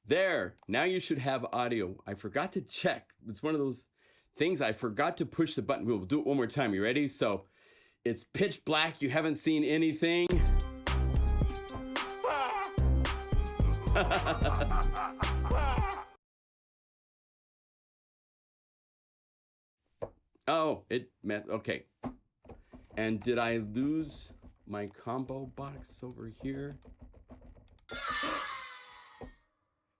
There, now you should have audio. I forgot to check. It's one of those things I forgot to push the button. We'll do it one more time. You ready? So it's pitch black. You haven't seen anything. Oh, it meant, okay. And did I lose my combo box over here?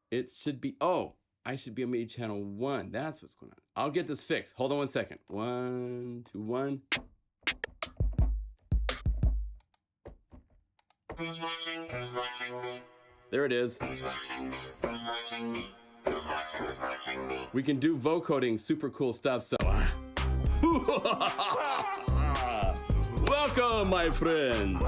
It should be, oh, I should be on Midi channel 1. That's what's going on. I'll get this fixed. Hold on 1 second. 1, 2, 1. There it is. We can do vocoding, super cool stuff, so. Welcome, my friends.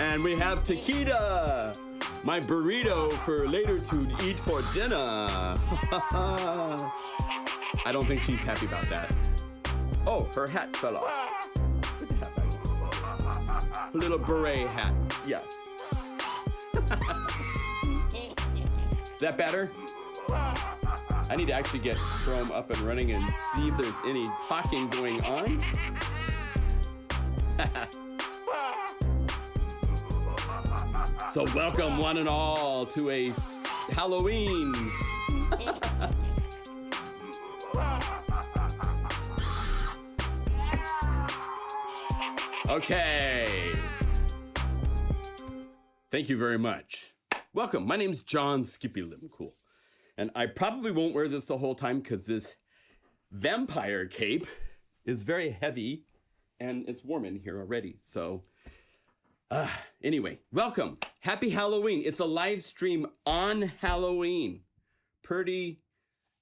And we have taquita, my burrito for later to eat for dinner. I don't think she's happy about that. Oh, her hat fell off. Put the hat back on. Her little beret hat, yes. Is that better? I need to actually get Chrome up and running and see if there's any talking going on. So welcome one and all to a Halloween. Okay. Thank you very much. Welcome. My name's John Skippy Lim Cool. And I probably won't wear this the whole time because this vampire cape is very heavy and it's warm in here already. So anyway, welcome. Happy Halloween. It's a live stream on Halloween. Pretty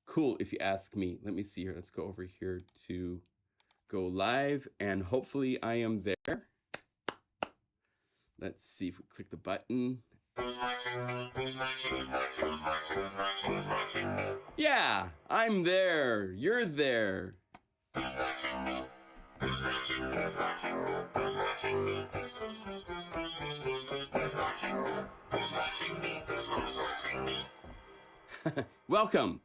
cool if you ask me. Let me see here. Let's go over here to go live and hopefully I am there. Let's see if we click the button. Yeah, I'm there. You're there. Welcome.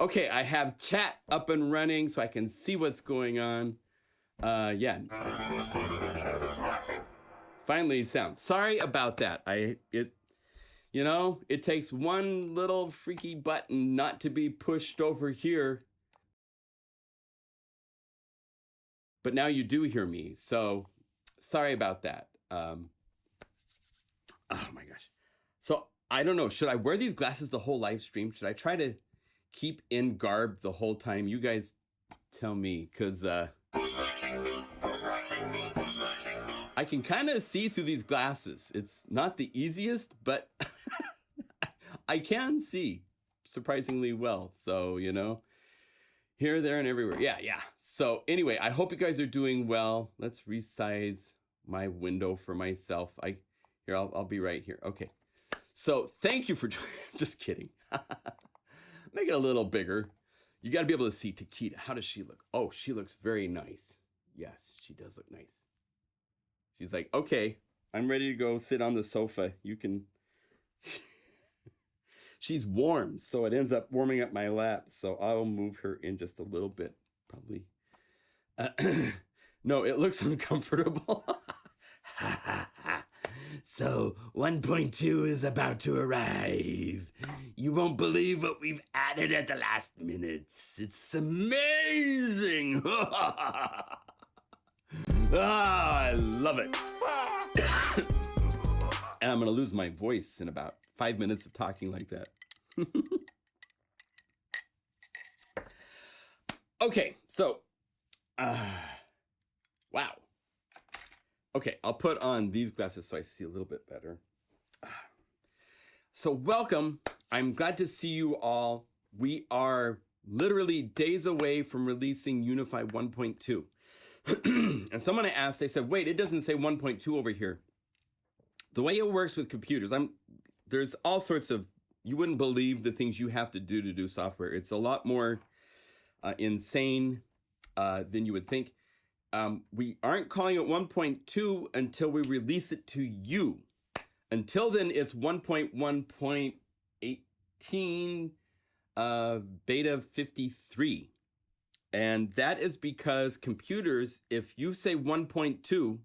Okay, I have chat up and running so I can see what's going on. Yeah. Finally sound. Sorry about that. You know, it takes one little freaky button not to be pushed over here. But now you do hear me, so sorry about that. Oh my gosh. So I don't know, should I wear these glasses the whole live stream? Should I try to keep in garb the whole time? You guys tell me, because I can kind of see through these glasses. It's not the easiest, but I can see surprisingly well. So, you know, here, there, and everywhere. Yeah. So anyway, I hope you guys are doing well. Let's resize my window for myself. I'll be right here. Okay. So thank you for, just kidding. Make it a little bigger. You got to be able to see Taquita. How does she look? Oh, she looks very nice. Yes, she does look nice. She's like, okay, I'm ready to go sit on the sofa. You can. She's warm, so it ends up warming up my lap. So I'll move her in just a little bit, probably. No, it looks uncomfortable. So 1.2 is about to arrive. You won't believe what we've added at the last minutes. It's amazing. I love it. And I'm going to lose my voice in about 5 minutes of talking like that. Okay, so, wow. Okay, I'll put on these glasses so I see a little bit better. So welcome. I'm glad to see you all. We are literally days away from releasing Unify 1.2. And someone asked, they said, wait, it doesn't say 1.2 over here. the way it works with computers, there's all sorts of, you wouldn't believe the things you have to do software. It's a lot more insane than you would think. We aren't calling it 1.2 until we release it to you. Until then, it's 1.1.18 beta 53. And that is because computers, if you say 1.2,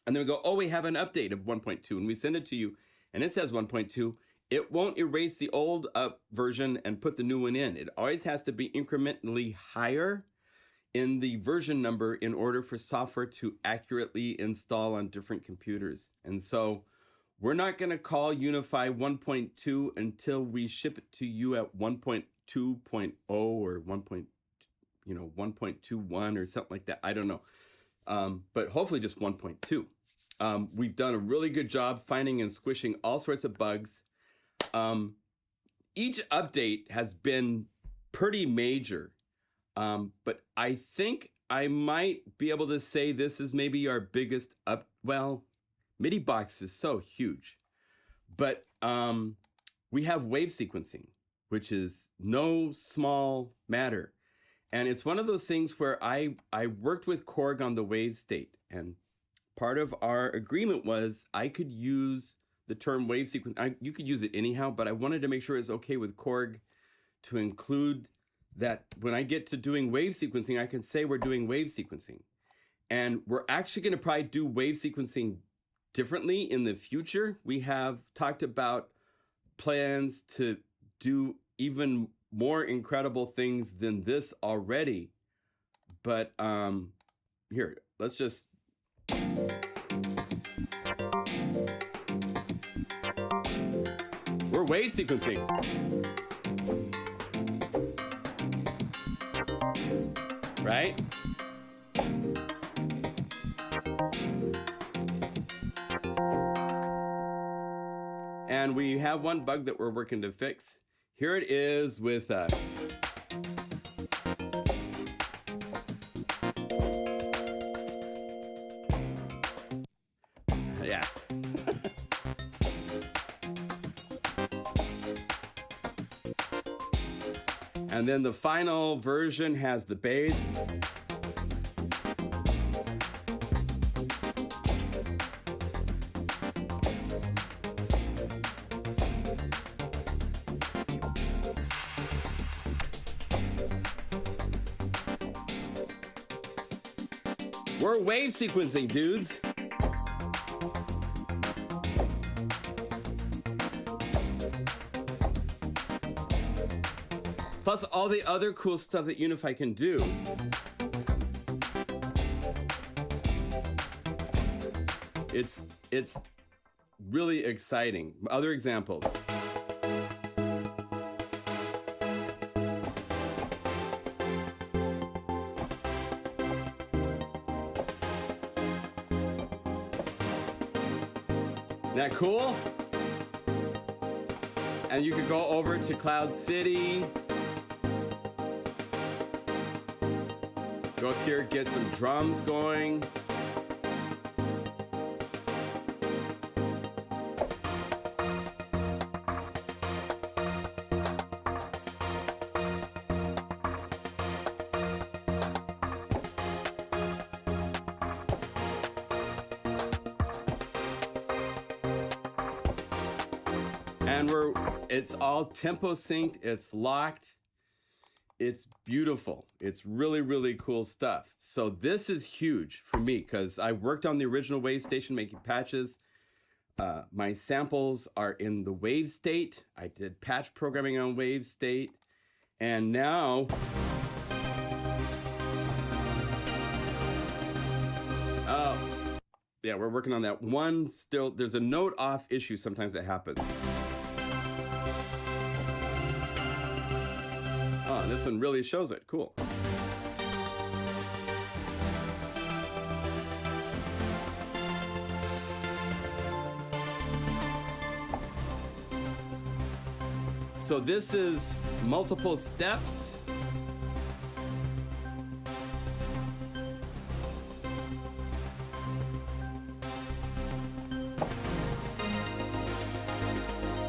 and then we go, oh, we have an update of 1.2, and we send it to you, and it says 1.2, it won't erase the old version and put the new one in. It always has to be incrementally higher in the version number in order for software to accurately install on different computers. And so we're not going to call Unify 1.2 until we ship it to you at 1.2.0 or 1.21 or something like that. I don't know. But hopefully just 1.2. We've done a really good job finding and squishing all sorts of bugs. Each update has been pretty major. But I think I might be able to say this is maybe our biggest Midi box is so huge. But we have wave sequencing, which is no small matter. And it's one of those things where I worked with Korg on the wave state. And part of our agreement was I could use the term wave sequence. You could use it anyhow, but I wanted to make sure it's okay with Korg to include that when I get to doing wave sequencing, I can say we're doing wave sequencing. And we're actually going to probably do wave sequencing differently in the future. We have talked about plans to do even more incredible things than this already. But here, let's just... We're wave sequencing. Right? And we have one bug that we're working to fix. Here it is with yeah. And then the final version has the bass. We're wave sequencing, dudes. Plus all the other cool stuff that Unify can do. It's really exciting. Other examples. Isn't that cool? And you could go over to Cloud City. Go up here, get some drums going. And it's all tempo synced, it's locked. It's beautiful. It's really, really cool stuff. So this is huge for me because I worked on the original wave station making patches. My samples are in the wave state. I did patch programming on wave state. And now, yeah, we're working on that one still. There's a note off issue sometimes that happens. Oh, this one really shows it. Cool. So this is multiple steps.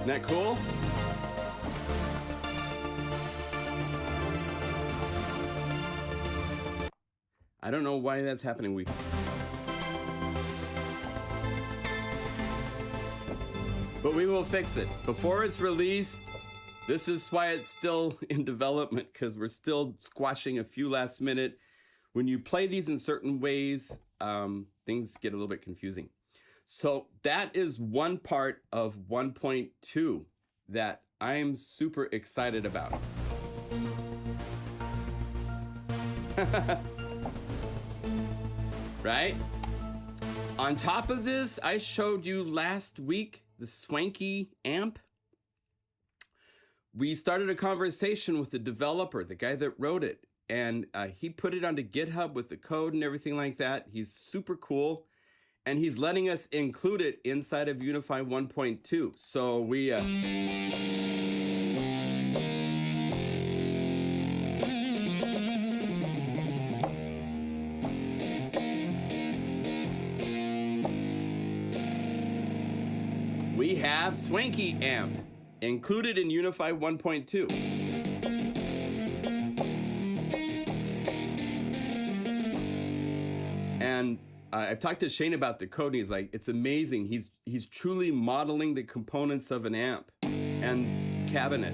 Isn't that cool? I don't know why that's happening. But we will fix it. Before it's released, this is why it's still in development, because we're still squashing a few last minute. When you play these in certain ways, things get a little bit confusing. So that is one part of 1.2 that I'm super excited about. Right? On top of this, I showed you last week the Swanky Amp. We started a conversation with the developer, the guy that wrote it, and he put it onto GitHub with the code and everything like that. He's super cool, and he's letting us include it inside of Unify 1.2. So we have Swanky Amp included in Unify 1.2. And I've talked to Shane about the code, and he's like, it's amazing. He's truly modeling the components of an amp and cabinet.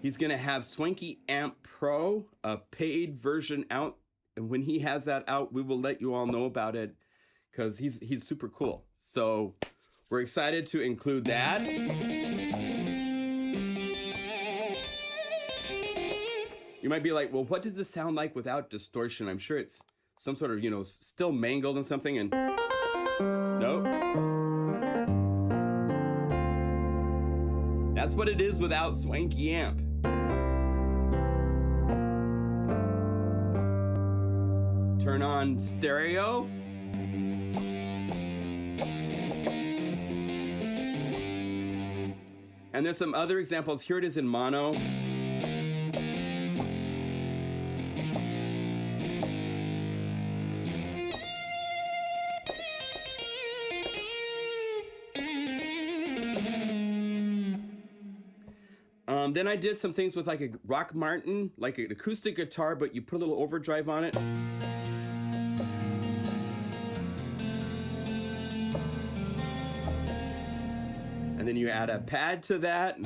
He's gonna have Swanky Amp Pro, a paid version out, and when he has that out, we will let you all know about it, because he's super cool. So we're excited to include that. You might be like, well, what does this sound like without distortion? I'm sure it's some sort of, still mangled and something, and nope. That's what it is without Swanky Amp. Turn on stereo. And there's some other examples. Here it is in mono. Then I did some things with like a Rock Martin, like an acoustic guitar, but you put a little overdrive on it. And then you add a pad to that.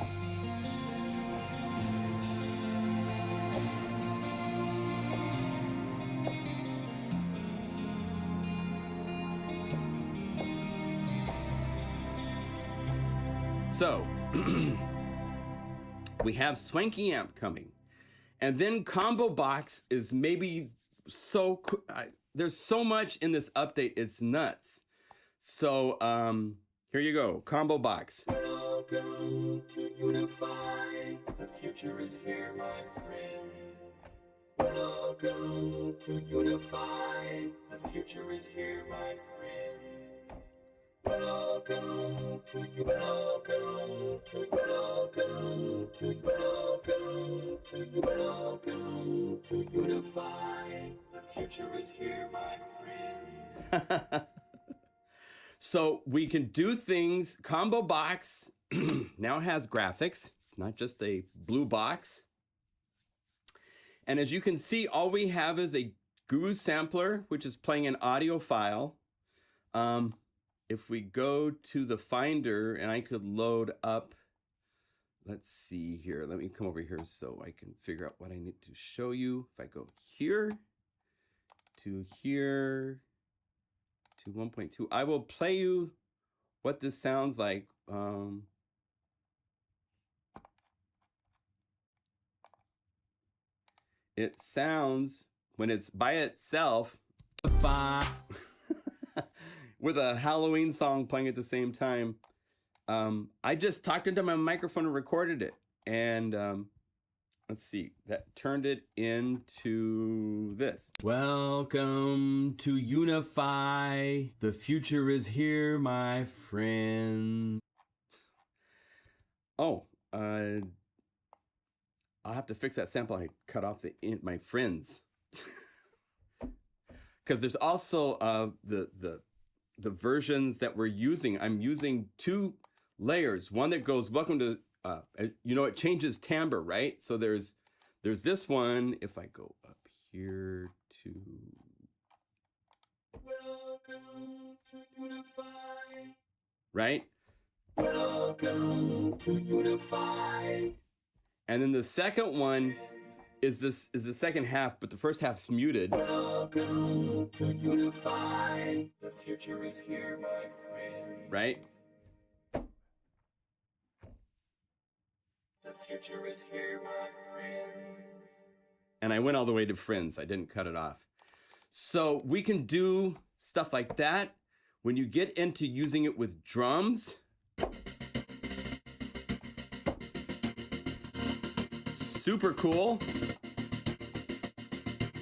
So, we have Swanky Amp coming. And then Combo Box is maybe so cool. There's so much in this update, it's nuts. So, here you go, Combo Box. Welcome to Unify, the future is here, my friends. Welcome to Unify, the future is here, my friends. Welcome to Unify, the future is here, my friends. So we can do things. Combo Box now has graphics. It's not just a blue box. And as you can see, all we have is a GUI sampler, which is playing an audio file. If we go to the Finder, and I could load up, let's see here. Let me come over here so I can figure out what I need to show you. If I go here to 1.2, I will play you what this sounds like. It sounds, when it's by itself, with a Halloween song playing at the same time. I just talked into my microphone and recorded it. And let's see, that turned it into this. Welcome to Unify. The future is here, my friend. Oh, I'll have to fix that sample. I cut off my friends. Because there's also the versions that we're using. I'm using two layers. One that goes, welcome to, you know, it changes timbre, right? So there's this one. If I go up here to welcome to Unify, right? Welcome to Unify. And then the second one is the second half, but the first half's muted. Welcome to Unify. The future is here, my friend. Right? The future is here, my friends. And I went all the way to friends. I didn't cut it off. So we can do stuff like that. When you get into using it with drums, super cool.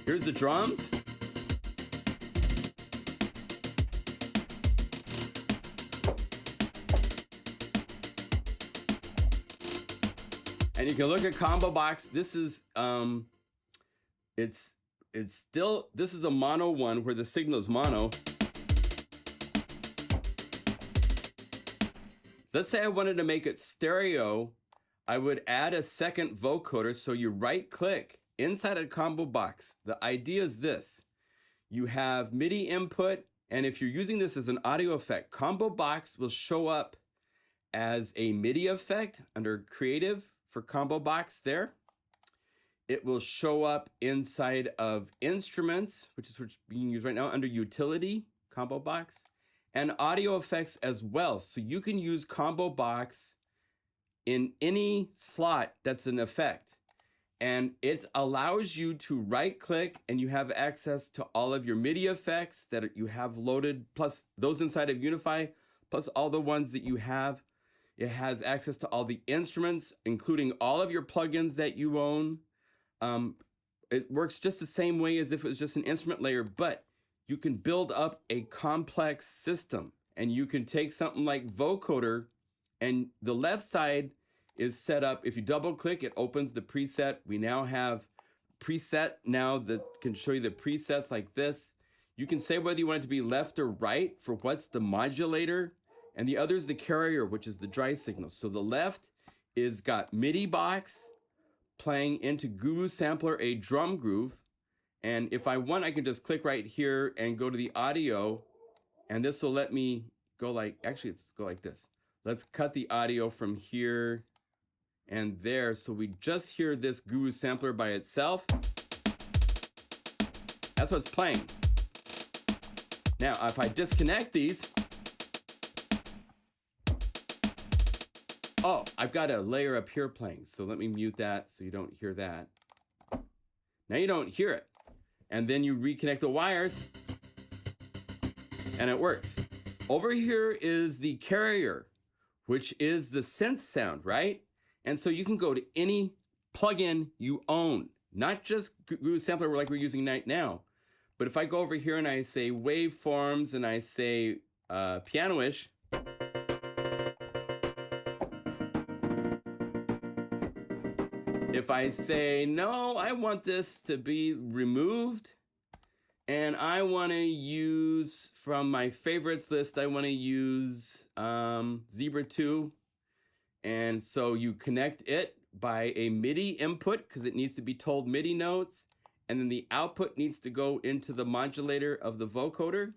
Here's the drums. And you can look at Combo Box. This is it's still, this is a mono one where the signal is mono. Let's say I wanted to make it stereo. I would add a second vocoder. So you right click inside a Combo Box. The idea is this: you have MIDI input, and if you're using this as an audio effect, Combo Box will show up as a MIDI effect under Creative for Combo Box there. It will show up inside of Instruments, which is what's being used right now, under Utility, Combo Box, and Audio Effects as well. So you can use Combo Box in any slot that's an effect. And it allows you to right click and you have access to all of your MIDI effects that you have loaded, plus those inside of Unify, plus all the ones that you have. It has access to all the instruments, including all of your plugins that you own. It works just the same way as if it was just an instrument layer, but you can build up a complex system, and you can take something like vocoder, and the left side is set up. If you double click, it opens the preset. We now have preset now that can show you the presets like this. You can say whether you want it to be left or right for what's the modulator, and the other is the carrier, which is the dry signal. So the left is got MIDI box playing into Guru Sampler a drum groove. And if I want, I can just click right here and go to the audio, and this will let me go like, actually let's go like this. Let's cut the audio from here and there. So we just hear this Guru Sampler by itself. That's what's playing. Now, if I disconnect these, oh, I've got a layer up here playing. So let me mute that so you don't hear that. Now you don't hear it. And then you reconnect the wires and it works. Over here is the carrier, which is the synth sound, right? And so you can go to any plugin you own, not just Guru Sampler like we're using right now. But if I go over here and I say waveforms and I say piano-ish, if I say, no, I want this to be removed, and I want to use from my favorites list, I want to use Zebra 2. And so you connect it by a MIDI input because it needs to be told MIDI notes. And then the output needs to go into the modulator of the vocoder.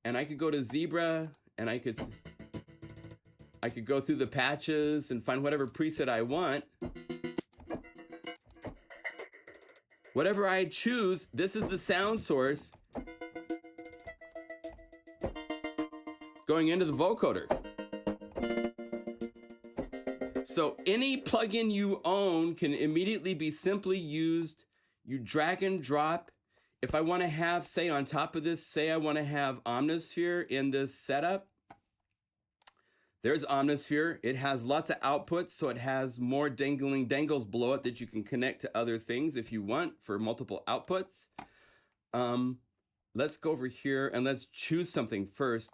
And I could go to Zebra and I could go through the patches and find whatever preset I want. Whatever I choose, this is the sound source going into the vocoder. So any plugin you own can immediately be simply used. You drag and drop. If I want to have, say on top of this, say I want to have Omnisphere in this setup. There's Omnisphere. It has lots of outputs, so it has more dangling dangles below it that you can connect to other things if you want for multiple outputs. Let's go over here and let's choose something first.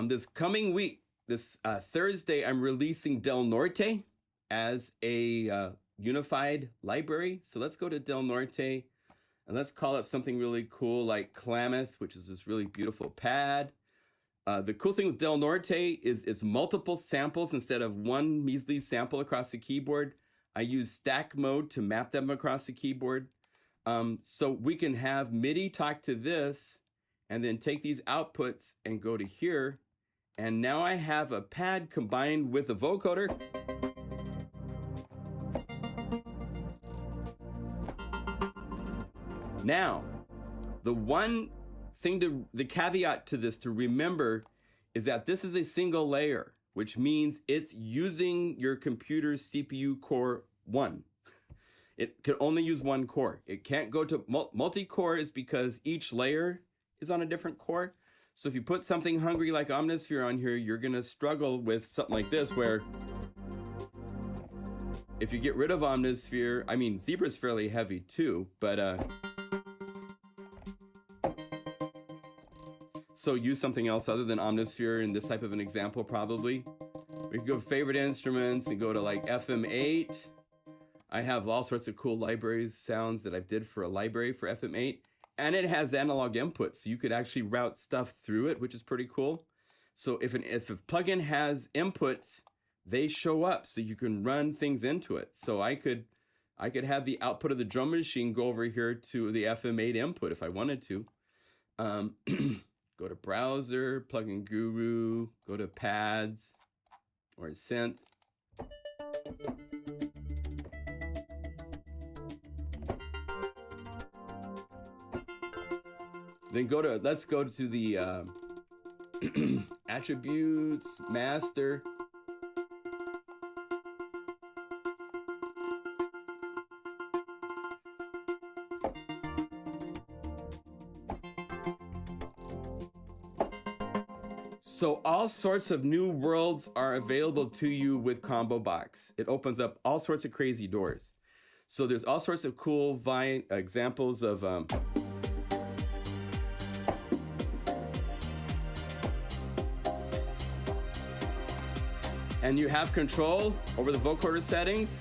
This coming week, this Thursday, I'm releasing Del Norte as a unified library. So let's go to Del Norte and let's call it something really cool like Klamath, which is this really beautiful pad. The cool thing with Del Norte is it's multiple samples instead of one measly sample across the keyboard. I use stack mode to map them across the keyboard. So we can have MIDI talk to this and then take these outputs and go to here. And now I have a pad combined with a vocoder. Now, the caveat to this to remember is that this is a single layer, which means it's using your computer's CPU core 1. It can only use one core. It can't go to multi-core is because each layer is on a different core. So if you put something hungry like Omnisphere on here, you're gonna struggle with something like this where if you get rid of Omnisphere, I mean, Zebra's fairly heavy too, but so use something else other than Omnisphere in this type of an example probably. We can go favorite instruments and go to like FM8. I have all sorts of cool libraries, sounds that I did for a library for FM8. And it has analog inputs, so you could actually route stuff through it, which is pretty cool. So if a plugin has inputs, they show up, so you can run things into it. So I could have the output of the drum machine go over here to the FM8 input if I wanted to. Go to browser, plugin guru, go to pads or synth. Then let's go to the attributes, master. So all sorts of new worlds are available to you with Combo Box. It opens up all sorts of crazy doors. So there's all sorts of cool examples of and you have control over the vocoder settings.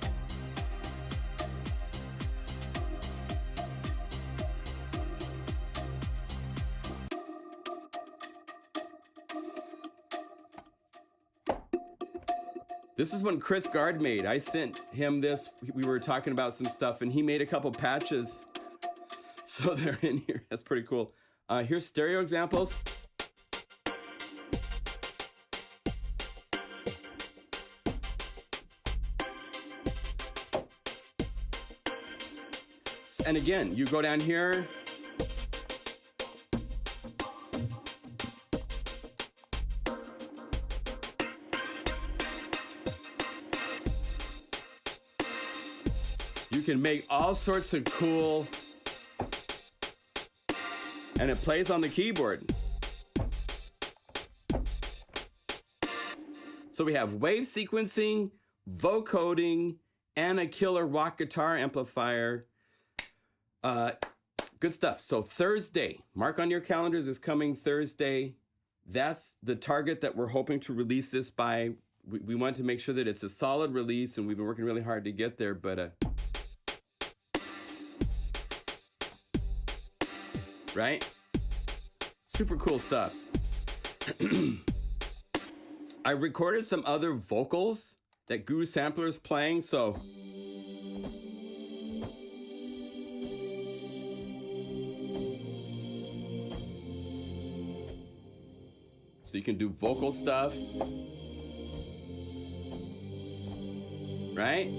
This is one Chris Gard made. I sent him this. We were talking about some stuff and he made a couple patches. So they're in here. That's pretty cool. Here's stereo examples. And again, you go down here. You can make all sorts of cool, and it plays on the keyboard. So we have wave sequencing, vocoding, and a killer rock guitar amplifier. Good stuff. So Thursday, mark on your calendars, is coming Thursday. That's the target that we're hoping to release this by. We want to make sure that it's a solid release, and we've been working really hard to get there, but right? Super cool stuff. I recorded some other vocals that Guru Sampler is playing, so you can do vocal stuff, right?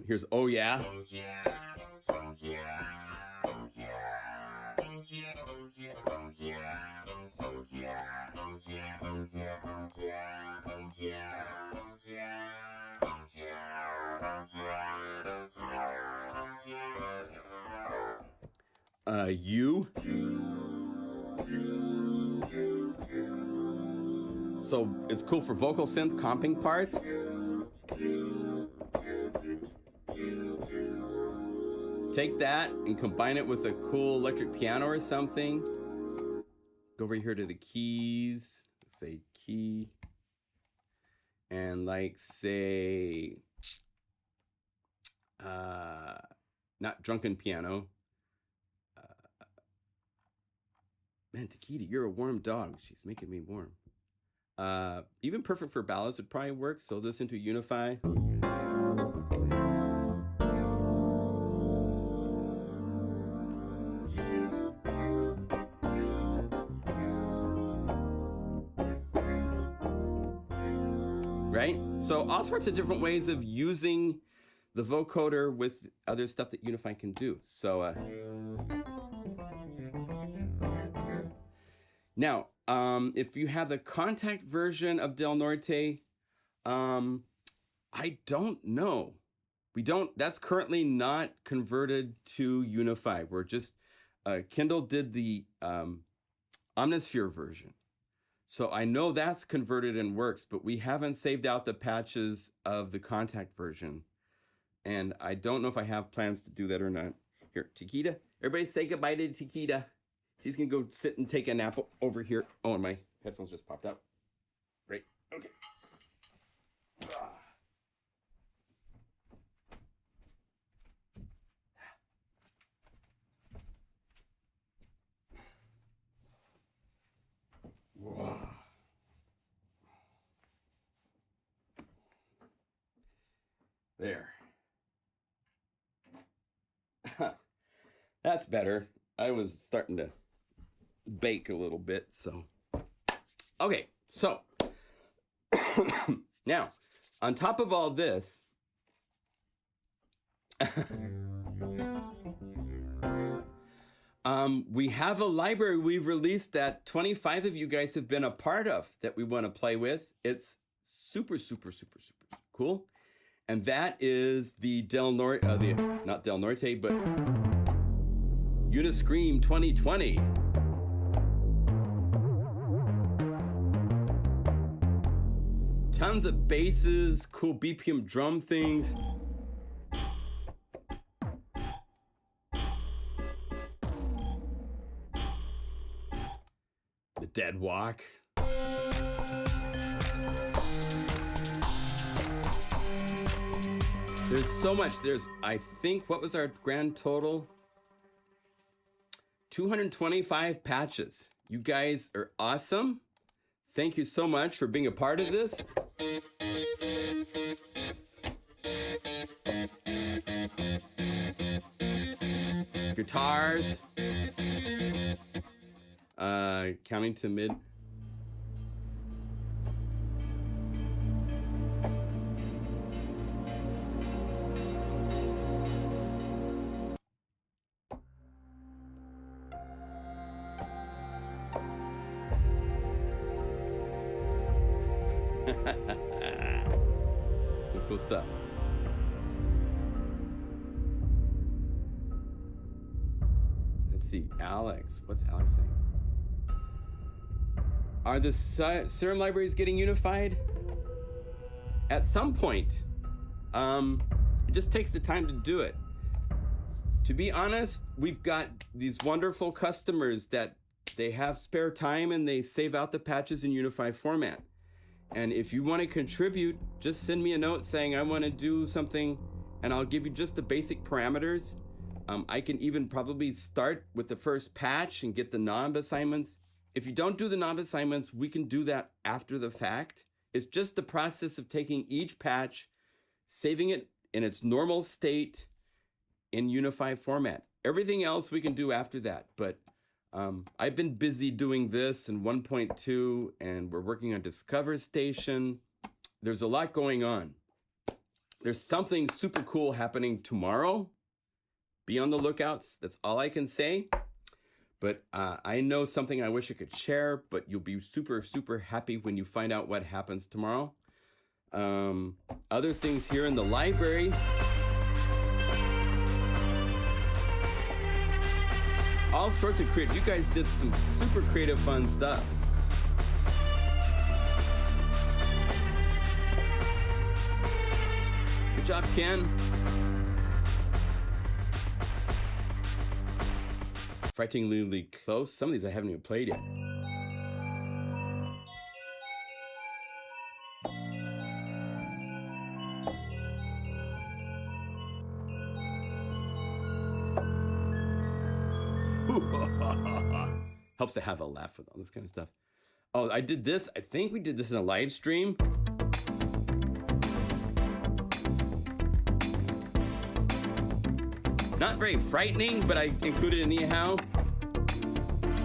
Here's Oh Yeah. Oh yeah. Oh yeah. Oh yeah. Oh yeah. Oh yeah. Oh yeah. Oh yeah. Oh yeah. Oh yeah. Oh yeah. Oh yeah. You. So it's cool for vocal synth comping parts. Take that and combine it with a cool electric piano or something. Go over here to the keys, say key, and like say, not drunken piano, Man, Takeda, you're a warm dog. She's making me warm. Even perfect for ballads would probably work. So listen to Unify. Right? So all sorts of different ways of using the vocoder with other stuff that Unify can do. So now, if you have the contact version of Del Norte, I don't know. That's currently not converted to Unify. We're just, Kindle did the Omnisphere version. So I know that's converted and works, but we haven't saved out the patches of the contact version. And I don't know if I have plans to do that or not. Here, Chiquita, everybody say goodbye to Chiquita. She's gonna go sit and take a nap over here. Oh, and my headphones just popped out. Great, okay. Whoa. There. That's better. I was starting to bake a little bit, so. Okay, so. Now, on top of all this, we have a library we've released that 25 of you guys have been a part of that we want to play with. It's super, super, super, super cool. And that is the not Del Norte, but Uni-Scream 2020. Tons of basses, cool BPM drum things. The dead walk. There's so much. There's, I think, what was our grand total? 225 patches. You guys are awesome. Thank you so much for being a part of this. Guitars. Counting to mid. Some cool stuff. Let's see, Alex. What's Alex saying? Are the Serum libraries getting unified? At some point. It just takes the time to do it. To be honest, we've got these wonderful customers that they have spare time and they save out the patches in Unify format. And if you want to contribute, just send me a note saying I want to do something and I'll give you just the basic parameters. I can even probably start with the first patch and get the knob assignments. If you don't do the knob assignments, we can do that after the fact. It's just the process of taking each patch, saving it in its normal state in Unify format. Everything else we can do after that, but I've been busy doing this in 1.2 and we're working on Discover Station. There's a lot going on. There's something super cool happening tomorrow. Be on the lookouts. That's all I can say. But I know something I wish I could share, but you'll be super, super happy when you find out what happens tomorrow. Other things here in the library. All sorts of creative. You guys did some super creative, fun stuff. Good job, Ken. Frighteningly close. Some of these I haven't even played yet. Helps to have a laugh with all this kind of stuff. Oh, I did this. I think we did this in a live stream. Not very frightening, but I included it anyhow.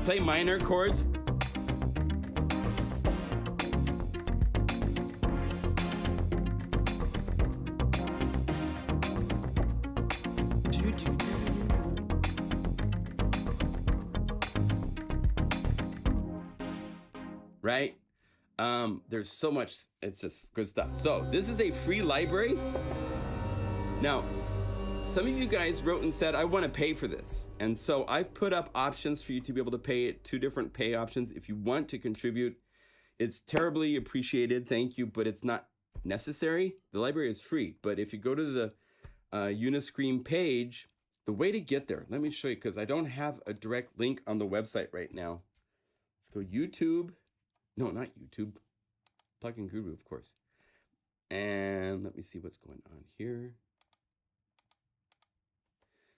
Play minor chords. Right? There's so much, it's just good stuff. So this is a free library. Now, some of you guys wrote and said, I want to pay for this. And so I've put up options for you to be able to pay it, 2 different pay options. If you want to contribute, it's terribly appreciated, thank you, but it's not necessary. The library is free, but if you go to the Uni-Scream page, the way to get there, let me show you, because I don't have a direct link on the website right now. Let's go YouTube. No, not YouTube. Plugin Guru, of course. And let me see what's going on here.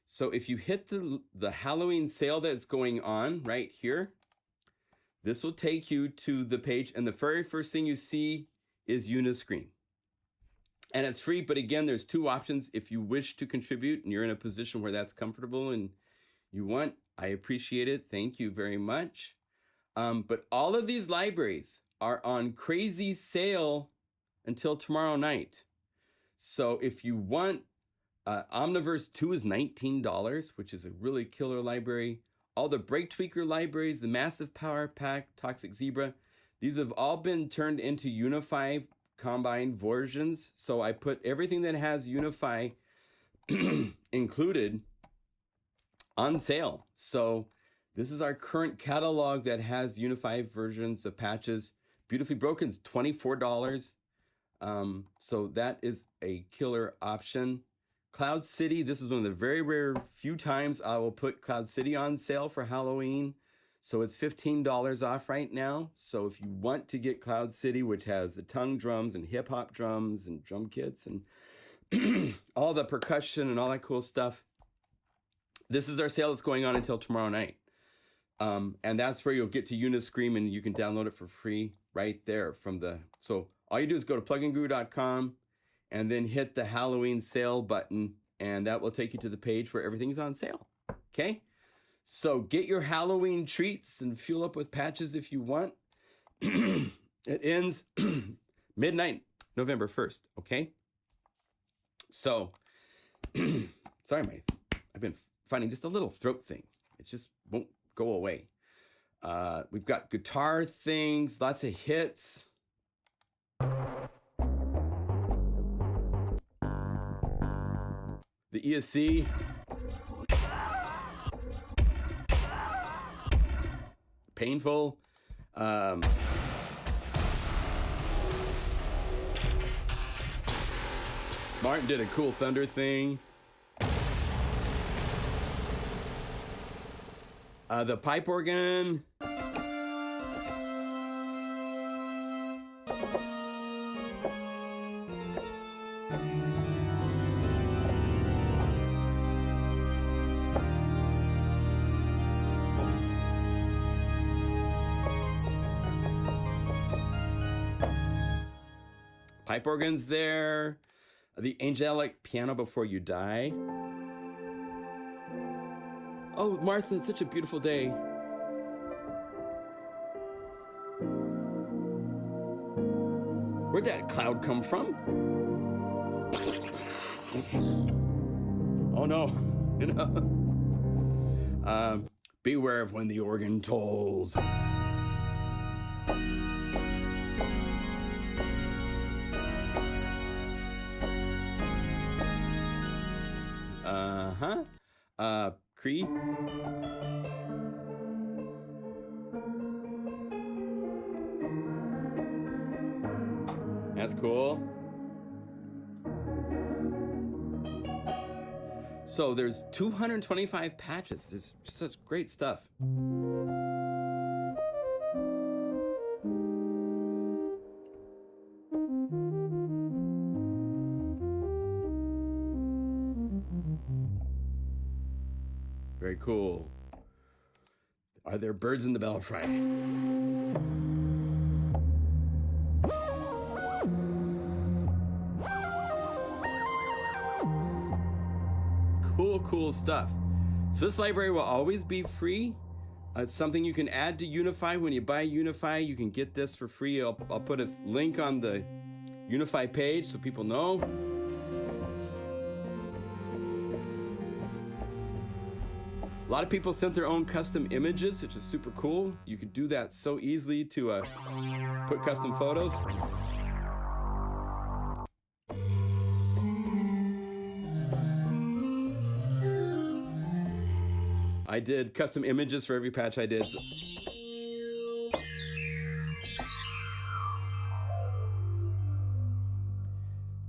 So if you hit the Halloween sale that's going on right here, this will take you to the page. And the very first thing you see is Uni-Scream. And it's free, but again, there's 2 options. If you wish to contribute and you're in a position where that's comfortable and you want, I appreciate it. Thank you very much. But all of these libraries are on crazy sale until tomorrow night. So if you want, Omniverse 2 is $19, which is a really killer library. All the Break Tweaker libraries, the Massive Power Pack, Toxic Zebra, these have all been turned into Unify combined versions. So I put everything that has Unify included on sale. So this is our current catalog that has Unify versions of patches. Beautifully Broken is $24. So that is a killer option. Cloud City, this is one of the very rare few times I will put Cloud City on sale for Halloween. So it's $15 off right now. So if you want to get Cloud City, which has the tongue drums and hip hop drums and drum kits and all the percussion and all that cool stuff, this is our sale that's going on until tomorrow night. And that's where you'll get to Uni-Scream and you can download it for free right there from the, so all you do is go to pluginguru.com and then hit the Halloween sale button and that will take you to the page where everything's on sale. Okay. So get your Halloween treats and fuel up with patches if you want. It ends midnight, November 1st. Okay. So, sorry, I've been finding just a little throat thing. It just won't go away. We've got guitar things, lots of hits. The ESC. Painful. Martin did a cool thunder thing. The pipe organ. Pipe organs there. The angelic piano before you die. Oh, Martha, it's such a beautiful day. Where'd that cloud come from? Oh no, you know. Beware of when the organ tolls. Cree. That's cool. So there's 225 patches. There's just such great stuff. Very cool. Are there birds in the belfry? Cool stuff. So this library will always be free. It's something you can add to Unify. When you buy Unify, you can get this for free. I'll put a link on the Unify page so people know. A lot of people sent their own custom images, which is super cool. You could do that so easily to put custom photos. I did custom images for every patch I did. So.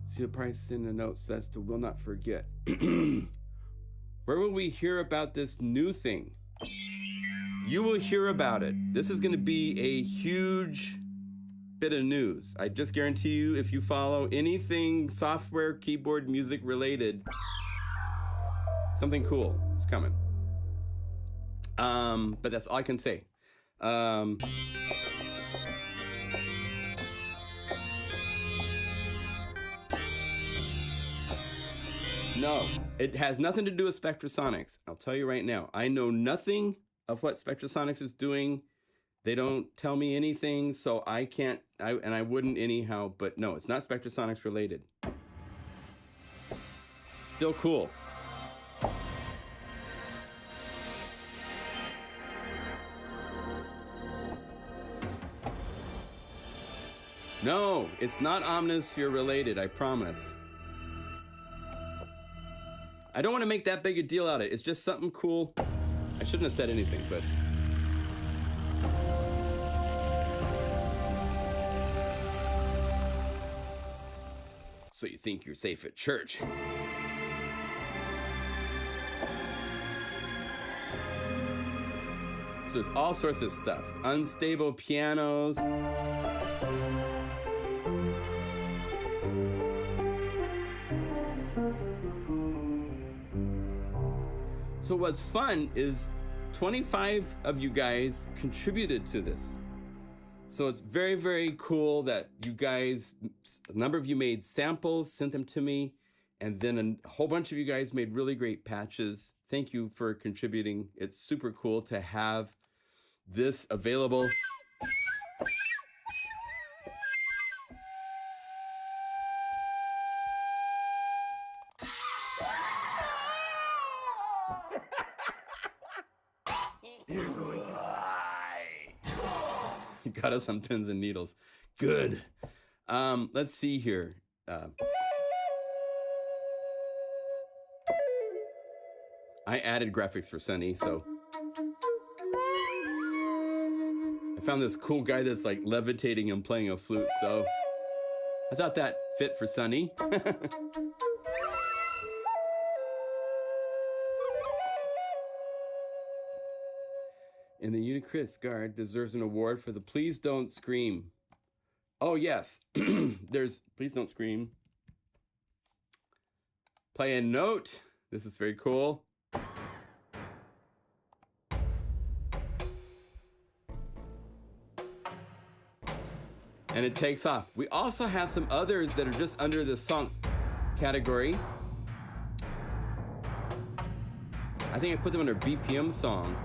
See the price in the notes. That's to will not forget. Where will we hear about this new thing? You will hear about it. This is going to be a huge bit of news. I just guarantee you, if you follow anything software, keyboard, music related, something cool is coming. But that's all I can say. No, it has nothing to do with Spectrasonics. I'll tell you right now. I know nothing of what Spectrasonics is doing. They don't tell me anything, so I can't, and I wouldn't anyhow, but no, it's not Spectrasonics related. It's still cool. No, it's not Omnisphere related, I promise. I don't want to make that big a deal out of it. It's just something cool. I shouldn't have said anything, but... So you think you're safe at church. So there's all sorts of stuff. Unstable pianos. So what's fun is 25 of you guys contributed to this. So it's very, very cool that you guys, a number of you made samples, sent them to me, and then a whole bunch of you guys made really great patches. Thank you for contributing. It's super cool to have this available. You got us on pins and needles. Good. Let's see here. I added graphics for Sunny, so I found this cool guy that's like levitating and playing a flute, so I thought that fit for Sunny. And the Unicris Guard deserves an award for the Please Don't Scream. Oh, yes. There's Please Don't Scream. Play a note. This is very cool. And it takes off. We also have some others that are just under the song category. I think I put them under BPM song.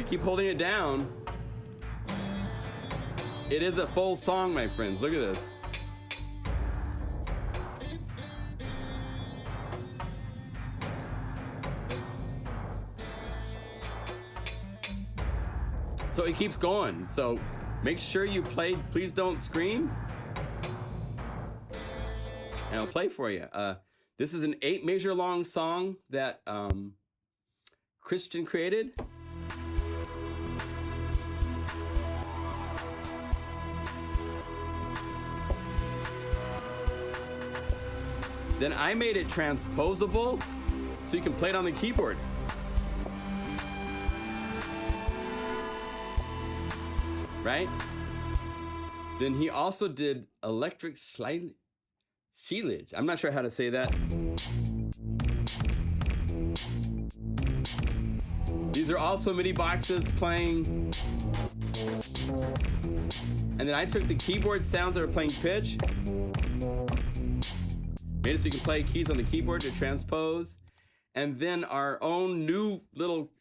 Keep holding it down. It is a full song, my friends. Look at this. So it keeps going. So make sure you play Please Don't Scream. And I'll play for you. This is an 8 measure long song that Christian created. Then I made it transposable so you can play it on the keyboard. right? Then he also did electric shillage. I'm not sure how to say that. These are also MIDI boxes playing. And then I took the keyboard sounds that are playing pitch, made it so you can play keys on the keyboard to transpose. And then our own new little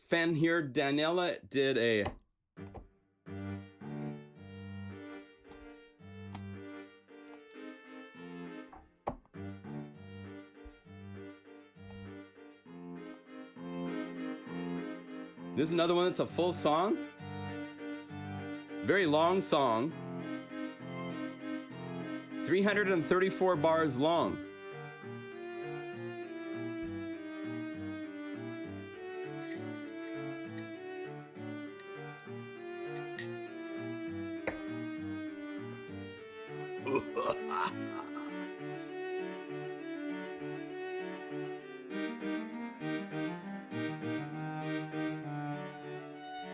fan here, Daniella, did a this is another one that's a full song. Very long song. 334 bars long.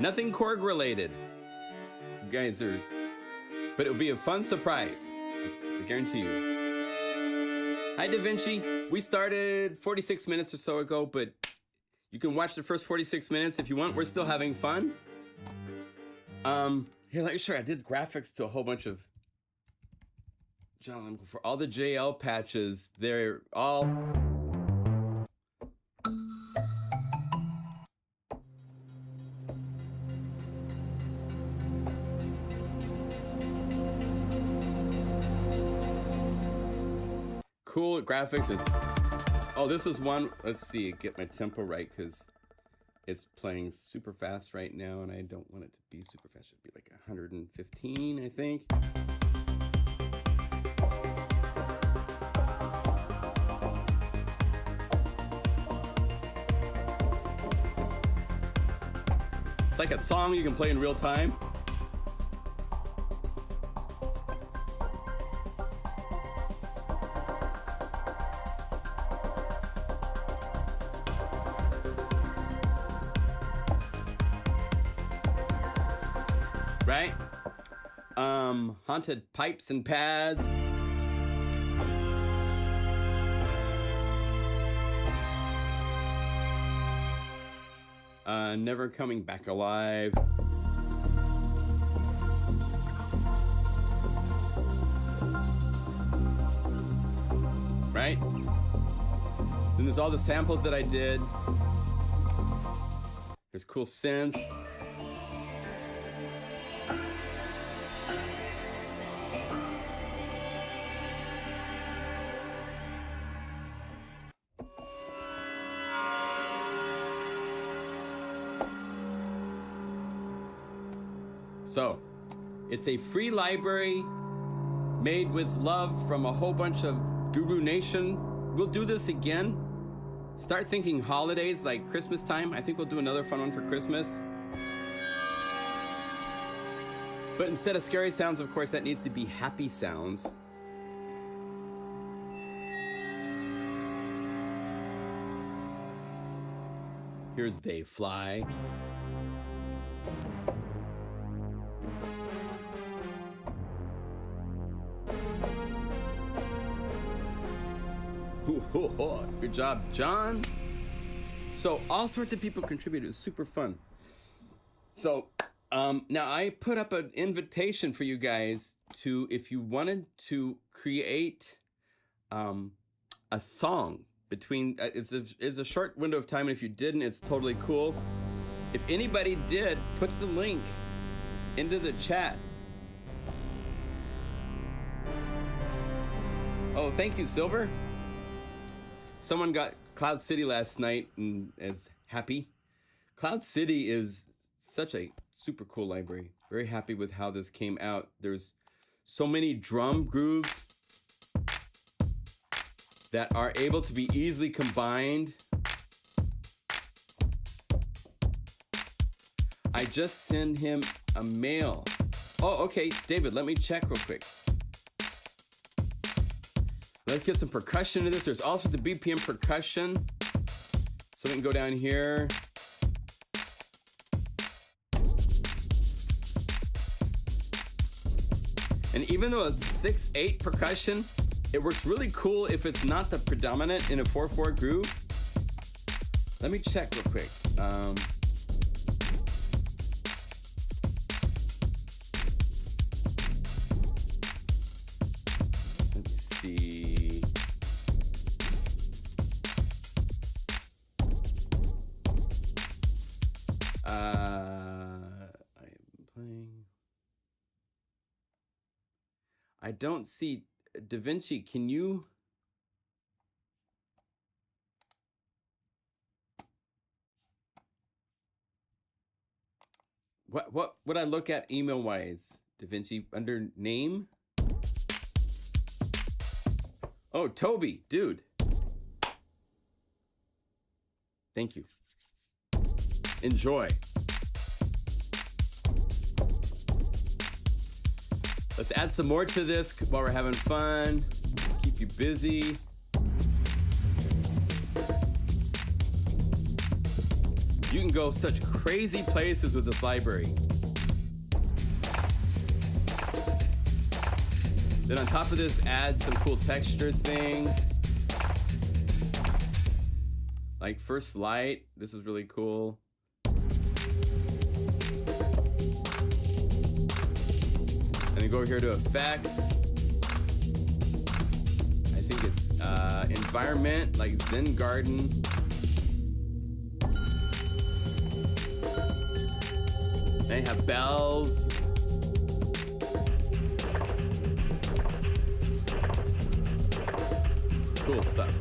Nothing Korg related. You guys are, but it'll be a fun surprise. I guarantee you. Hi, Da Vinci. We started 46 minutes or so ago, but you can watch the first 46 minutes if you want. We're still having fun. Here, let me show you. I did graphics to a whole bunch of, John, for all the JL patches. They're all cool graphics. And oh, this is one. Let's see, get my tempo right because it's playing super fast right now, and I don't want it to be super fast. It should be like 115, I think. It's like a song you can play in real time. Right? Haunted pipes and pads. Never Coming Back Alive. Right? Then there's all the samples that I did. There's cool synths. So, it's a free library made with love from a whole bunch of Guru Nation. We'll do this again. Start thinking holidays like Christmas time. I think we'll do another fun one for Christmas. But instead of scary sounds, of course, that needs to be happy sounds. Here's They Fly. Good job, John. So all sorts of people contributed. It was super fun. So now I put up an invitation for you guys to, if you wanted to create a song between, it's a short window of time, and if you didn't, it's totally cool. If anybody did, put the link into the chat. Oh, thank you, Silver. Someone got Cloud City last night and is happy. Cloud City is such a super cool library. Very happy with how this came out. There's so many drum grooves that are able to be easily combined. I just sent him a mail. Oh, okay, David, let me check real quick. Let's get some percussion in this. There's all sorts of BPM percussion. So we can go down here. And even though it's 6/8 percussion, it works really cool if it's not the predominant in a 4/4 groove. Let me check real quick. Let me see. I don't see DaVinci. Can you? What would I look at email wise? DaVinci under name? Oh, Toby, dude. Thank you. Enjoy. Let's add some more to this while we're having fun. Keep you busy. You can go such crazy places with this library. Then on top of this, add some cool texture thing. Like First Light, this is really cool. And then go over here to effects. I think it's environment, like Zen Garden. Then you have bells. Cool stuff.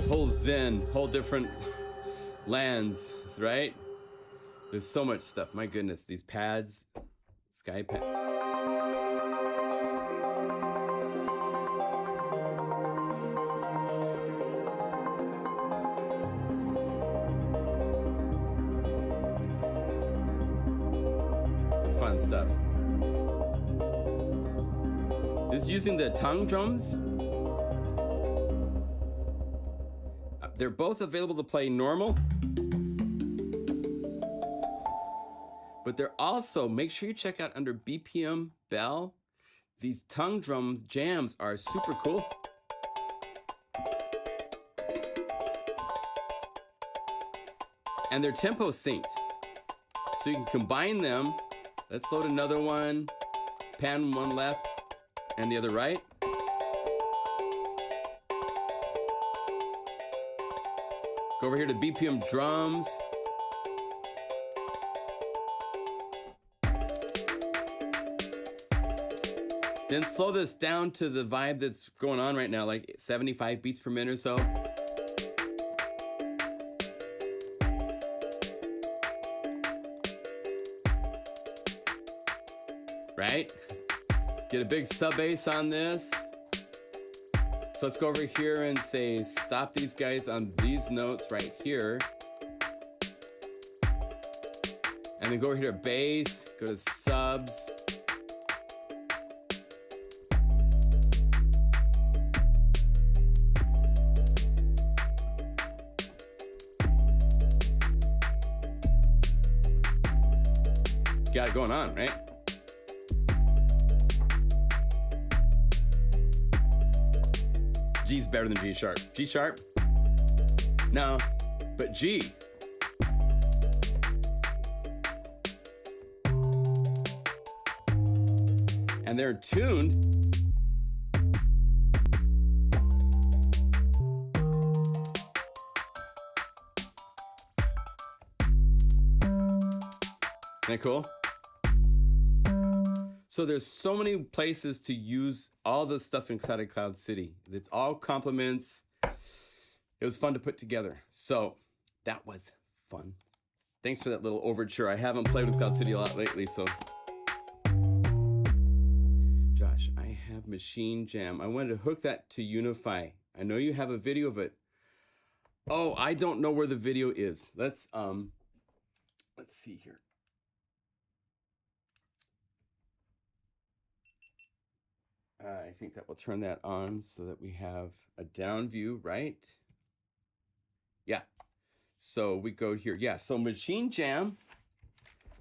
Whole Zen, whole different lands, right? There's so much stuff. My goodness, these pads, sky pad. The fun stuff. This is using the tongue drums. They're both available to play normal, but they're also, make sure you check out under BPM Bell. These tongue drums jams are super cool. And they're tempo synced. So you can combine them. Let's load another one, pan one left and the other right. Go over here to BPM drums. Then slow this down to the vibe that's going on right now, like 75 beats per minute or so. Right? Get a big sub bass on this. So let's go over here and say, stop these guys on these notes right here. And then go over here to bass, go to subs. Got it going on, right? G's better than G sharp. G sharp? No, but G. And they're tuned. Isn't that cool? So there's so many places to use all the stuff inside of Cloud City. It's all compliments. It was fun to put together. So that was fun. Thanks for that little overture. I haven't played with Cloud City a lot lately, so. Josh, I have Machine Jam. I wanted to hook that to Unify. I know you have a video of it. Oh, I don't know where the video is. Let's see here. I think that will turn that on so that we have a down view, right? Yeah. So we go here. Yeah, so Machine Jam.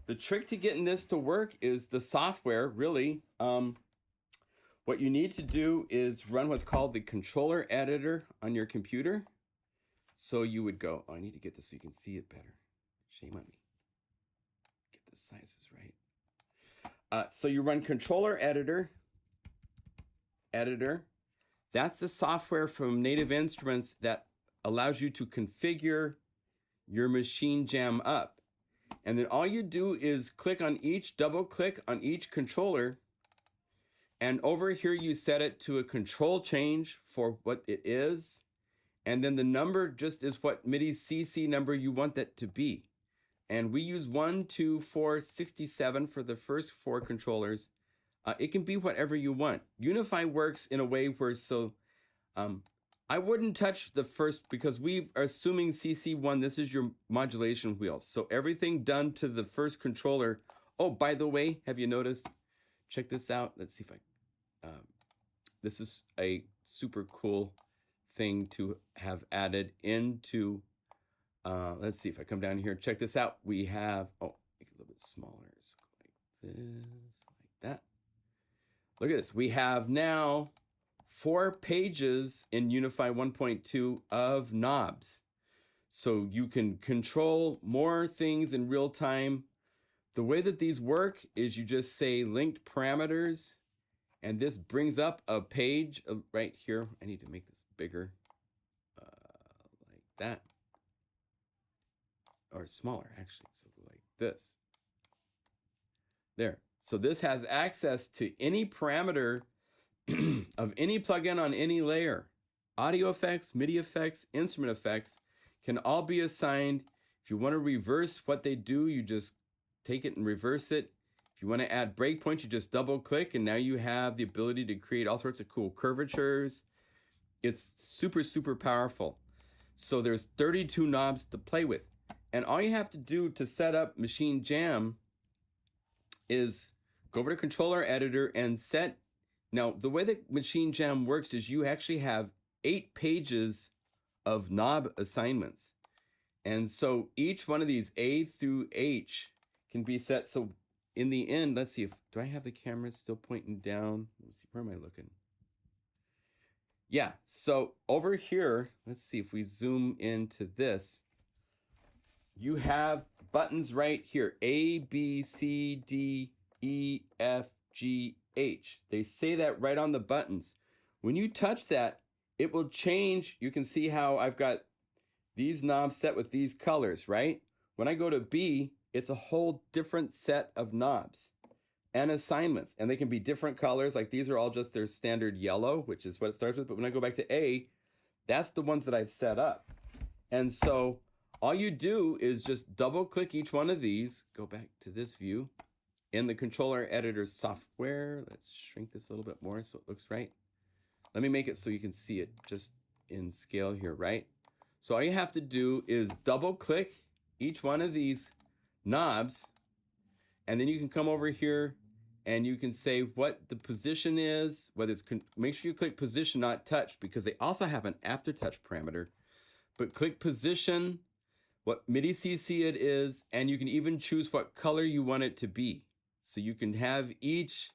The trick to getting this to work is the software, really. What you need to do is run what's called the controller editor on your computer. So you would go, oh, I need to get this so you can see it better. Shame on me. Get the sizes right. So you run controller editor. That's the software from Native Instruments that allows you to configure your Machine Jam up. And then all you do is double click on each controller. And over here, you set it to a control change for what it is. And then the number just is what MIDI CC number you want that to be. And we use 1, 2, 4, 67 for the first 4 controllers. It can be whatever you want. Unify works in a way where, I wouldn't touch the first because we are assuming CC1, this is your modulation wheel. So everything done to the first controller. Oh, by the way, have you noticed? Check this out. Let's see if this is a super cool thing to have added into, let's see if I come down here, check this out. We have, oh, make it a little bit smaller. So like this, like that. Look at this. We have now 4 pages in Unify 1.2 of knobs. So you can control more things in real time. The way that these work is you just say linked parameters, and this brings up a page right here. I need to make this bigger, like that, or smaller actually, so like this. There. So this has access to any parameter of any plugin on any layer. Audio effects, MIDI effects, instrument effects can all be assigned. If you want to reverse what they do, you just take it and reverse it. If you want to add breakpoints, you just double click and now you have the ability to create all sorts of cool curvatures. It's super, super powerful. So there's 32 knobs to play with. And all you have to do to set up Machine Jam is go over to controller editor and set. Now, the way that Machine Jam works is you actually have 8 pages of knob assignments. And so each one of these A through H can be set. So in the end, let's see if, do I have the camera still pointing down? Let's see, where am I looking? Yeah, so over here, let's see if we zoom into this. You have buttons right here, A, B, C, D, E, F, G, H. They say that right on the buttons. When you touch that, it will change. You can see how I've got these knobs set with these colors, right? When I go to B, it's a whole different set of knobs and assignments, and they can be different colors. Like these are all just their standard yellow, which is what it starts with. But when I go back to A, that's the ones that I've set up. And so all you do is just double click each one of these, go back to this view in the controller editor software. Let's shrink this a little bit more so it looks right. Let me make it so you can see it just in scale here, right? So all you have to do is double click each one of these knobs, and then you can come over here and you can say what the position is, whether it's, make sure you click position, not touch, because they also have an aftertouch parameter, but click position, what MIDI CC it is, and you can even choose what color you want it to be. So you can have each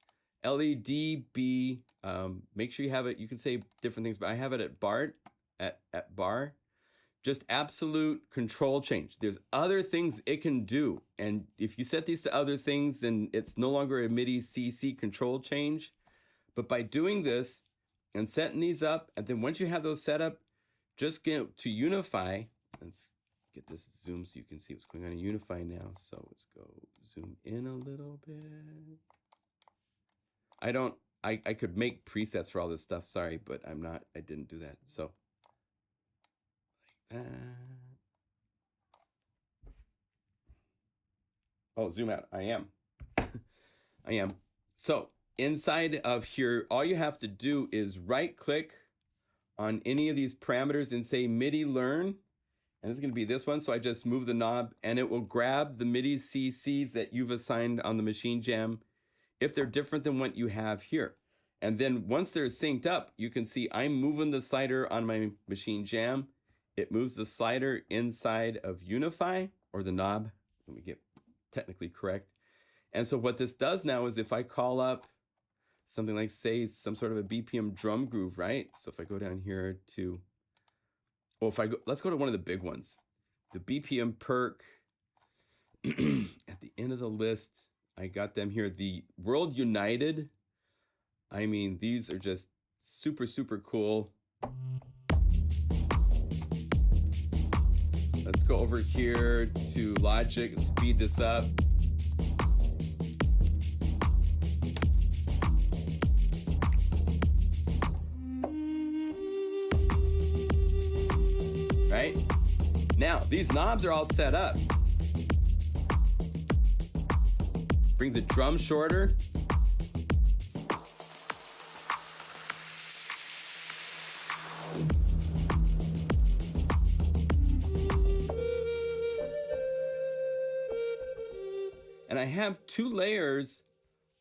LED be, make sure you have it, you can say different things, but I have it at bar, at bar. Just absolute control change. There's other things it can do. And if you set these to other things, then it's no longer a MIDI CC control change. But by doing this and setting these up, and then once you have those set up, just get to Unify. Let's get this zoom so you can see what's going on in Unify now. So let's go zoom in a little bit. I could make presets for all this stuff, sorry, but I didn't do that. So oh, zoom out. I am. I am. So inside of here, all you have to do is right click on any of these parameters and say MIDI learn. And it's going to be this one. So I just move the knob and it will grab the MIDI CCs that you've assigned on the Machine Jam if they're different than what you have here. And then once they're synced up, you can see I'm moving the slider on my Machine Jam it moves the slider inside of Unify, or the knob. Let me get technically correct. And so what this does now is if I call up something like, say, some sort of a BPM drum groove, right? So if I go down here to, well, if I go, let's go to one of the big ones, the BPM perk. At the end of the list, I got them here, the World United. I mean, these are just super, super cool. Let's go over here to Logic and speed this up. Right? Now, these knobs are all set up. Bring the drum shorter. And I have two layers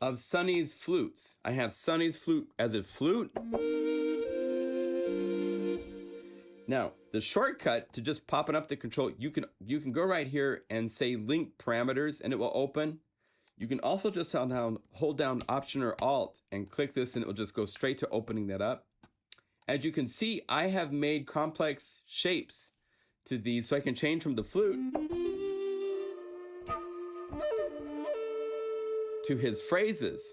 of Sonny's flutes. I have Sonny's flute as a flute. Now, the shortcut to just popping up the control, you can go right here and say link parameters and it will open. You can also just hold down Option or Alt and click this and it will just go straight to opening that up. As you can see, I have made complex shapes to these so I can change from the flute to his phrases.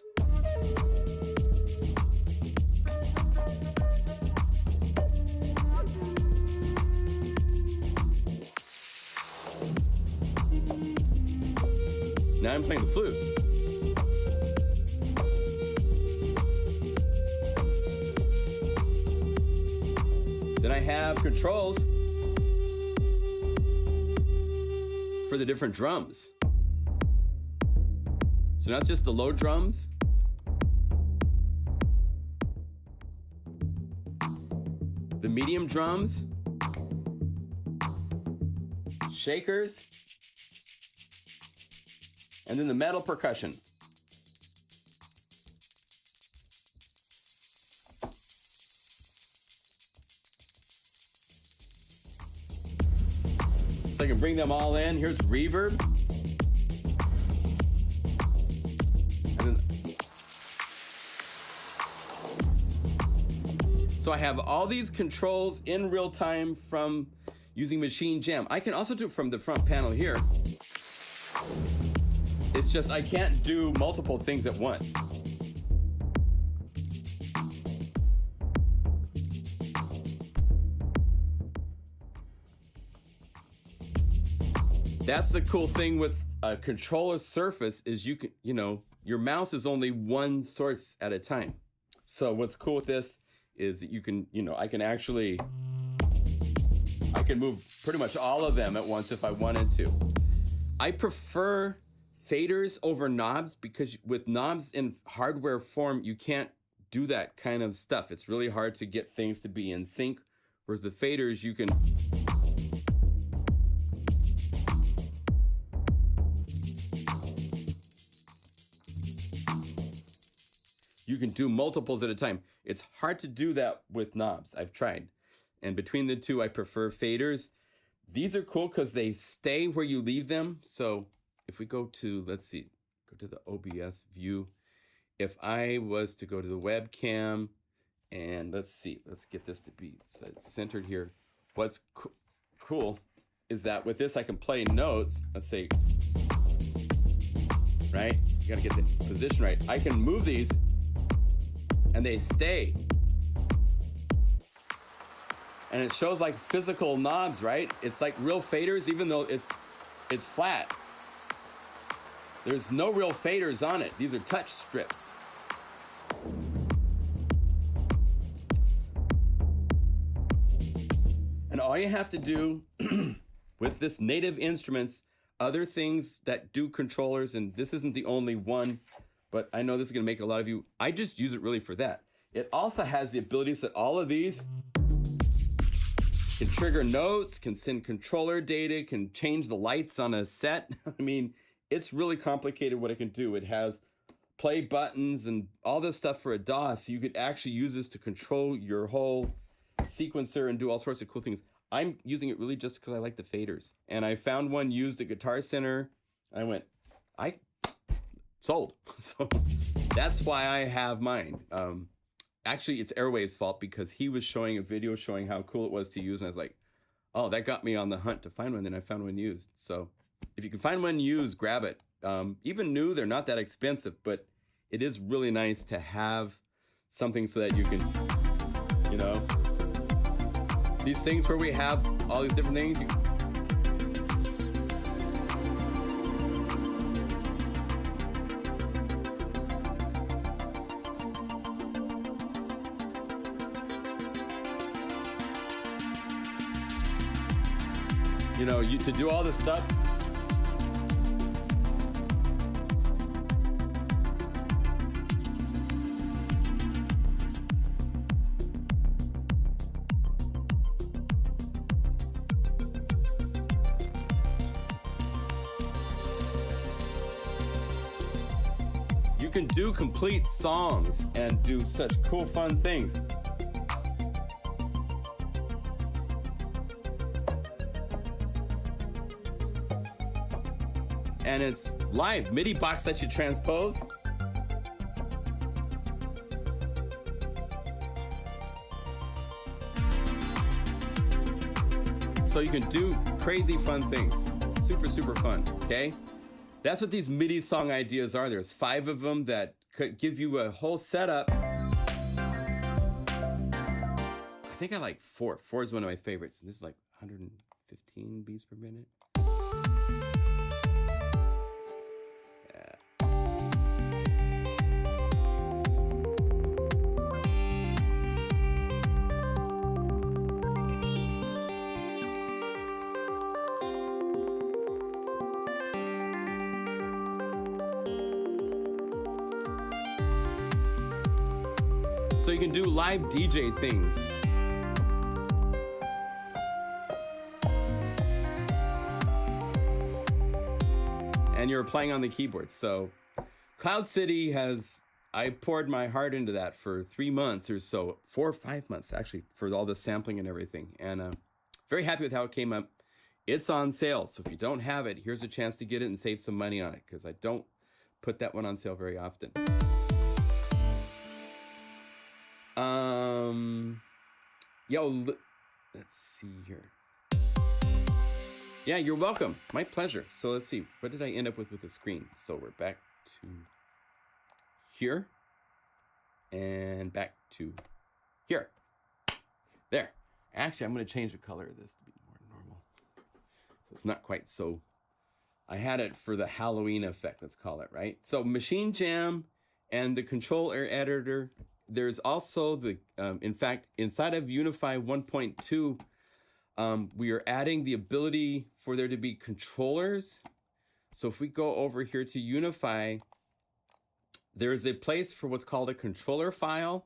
Now I'm playing the flute. Then I have controls for the different drums. So now it's just the low drums. The medium drums. Shakers. And then the metal percussion. So I can bring them all in. Here's reverb. And then, so I have all these controls in real time from using Machine Jam. I can also do it from the front panel here. It's just I can't do multiple things at once. That's the cool thing with a controller surface is you can, your mouse is only one source at a time. So what's cool with this is that you can, I can move pretty much all of them at once if I wanted to. I prefer faders over knobs because with knobs in hardware form, you can't do that kind of stuff. It's really hard to get things to be in sync. Whereas the faders, you can do multiples at a time. It's hard to do that with knobs. I've tried. And between the two, I prefer faders. These are cool because they stay where you leave them. So if we go to, let's see, go to the OBS view. If I was to go to the webcam and let's see, let's get this to be centered here. What's cool is that with this, I can play notes. Let's say, right? You gotta get the position right. I can move these and they stay. And it shows like physical knobs, right? It's like real faders, even though it's flat. There's no real faders on it. These are touch strips. And all you have to do with this native instruments, other things that do controllers, and this isn't the only one, but I know this is gonna make a lot of you, I just use it really for that. It also has the abilities that all of these can trigger notes, can send controller data, can change the lights on a set. I mean, it's really complicated what it can do. It has play buttons and all this stuff for a DAW, so you could actually use this to control your whole sequencer and do all sorts of cool things. I'm using it really just because I like the faders. And I found one used at Guitar Center. I went, I sold. So that's why I have mine. Actually, it's Airwave's fault because he was showing a video showing how cool it was to use. And I was like, oh, that got me on the hunt to find one. Then I found one used. So if you can find one used, grab it. Even new, they're not that expensive, but it is really nice to have something so that you can, you know, these things where we have all these different things. You know, to do all this stuff. You can do complete songs and do such cool, fun things. And it's live. Midi box that you transpose. So you can do crazy fun things. Super, super fun, okay? That's what these MIDI song ideas are. There's 5 of them that could give you a whole setup. I think I like 4. 4 is one of my favorites. And this is like 115 beats per minute. So you can do live DJ things. And you're playing on the keyboard. So Cloud City I poured my heart into that for 3 months or so, 4 or 5 months actually, for all the sampling and everything. And very happy with how it came up. It's on sale. So if you don't have it, here's a chance to get it and save some money on it, because I don't put that one on sale very often. Let's see here. Yeah, you're welcome. My pleasure. So let's see. What did I end up with the screen? So we're back to here and back to here. There. Actually, I'm going to change the color of this to be more normal. So it's not quite so. I had it for the Halloween effect, let's call it, right? So Machine Jam and the controller editor. There's also the, in fact, inside of Unify 1.2, we are adding the ability for there to be controllers. So if we go over here to Unify, there's a place for what's called a controller file.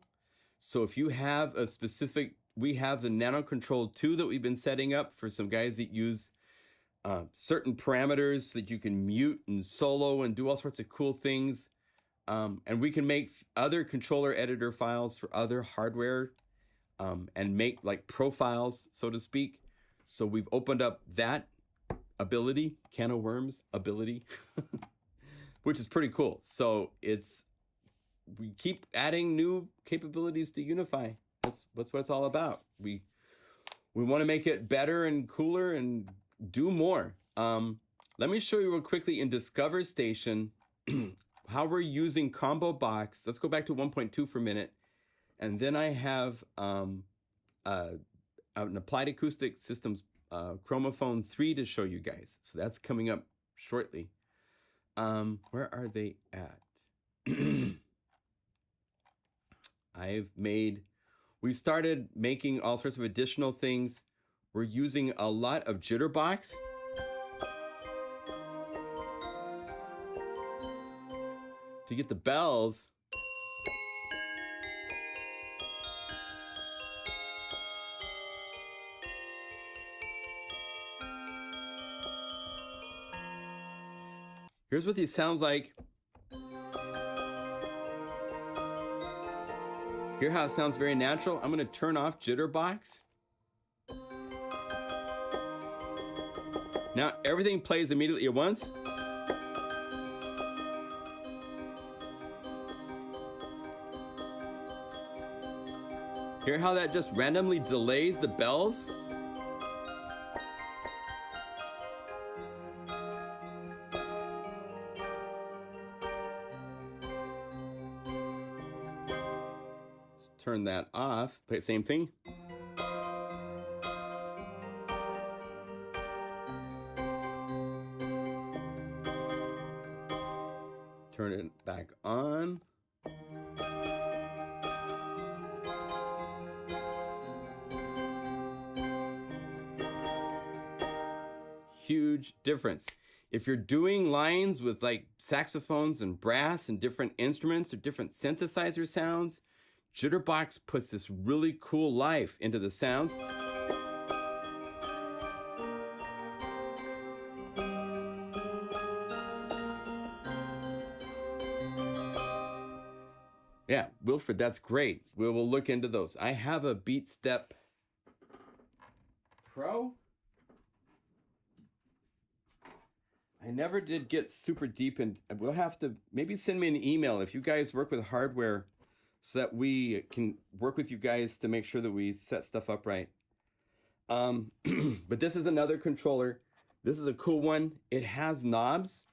So if you have a specific, we have the Nano Control 2 that we've been setting up for some guys that use certain parameters that you can mute and solo and do all sorts of cool things. And we can make other controller editor files for other hardware and make like profiles, so to speak. So we've opened up that ability, can of worms ability, which is pretty cool. So we keep adding new capabilities to Unify. That's what it's all about. We want to make it better and cooler and do more. Let me show you real quickly in Discover Station how we're using Combo Box. Let's go back to 1.2 for a minute. And then I have an Applied Acoustic Systems Chromaphone 3 to show you guys. So that's coming up shortly. Where are they at? We've started making all sorts of additional things. We're using a lot of Jitterbox. To get the bells. Here's what these sounds like. Hear how it sounds very natural? I'm gonna turn off Jitterbox. Now everything plays immediately at once. Hear how that just randomly delays the bells? Let's turn that off. Play the same thing. Turn it back on. Huge difference. If you're doing lines with like saxophones and brass and different instruments or different synthesizer sounds, Jitterbox puts this really cool life into the sounds. Yeah, Wilfred, that's great. We will look into those. I have a Beat Step Pro. I never did get super deep, and we'll have to maybe send me an email if you guys work with hardware so that we can work with you guys to make sure that we set stuff up right. But this is another controller. This is a cool one. It has knobs,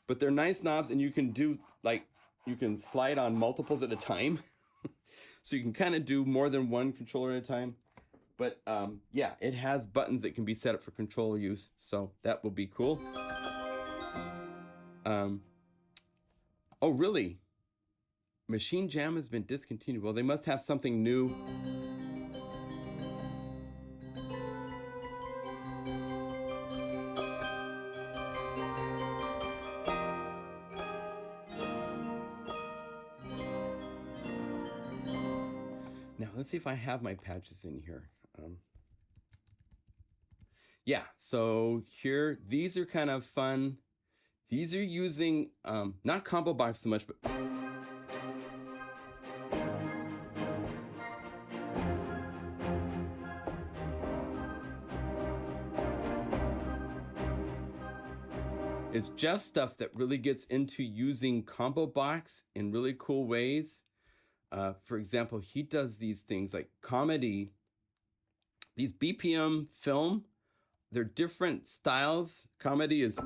but they're nice knobs, and you can do like, you can slide on multiples at a time. So you can kind of do more than one controller at a time. But yeah, it has buttons that can be set up for controller use. So that will be cool. Oh, really? Machine Jam has been discontinued. Well, they must have something new. Now, let's see if I have my patches in here. Yeah, so here, these are kind of fun. These are using, not combo box so much, but it's just stuff that really gets into using combo box in really cool ways. For example, he does these things like comedy, these BPM film, they're different styles. Comedy is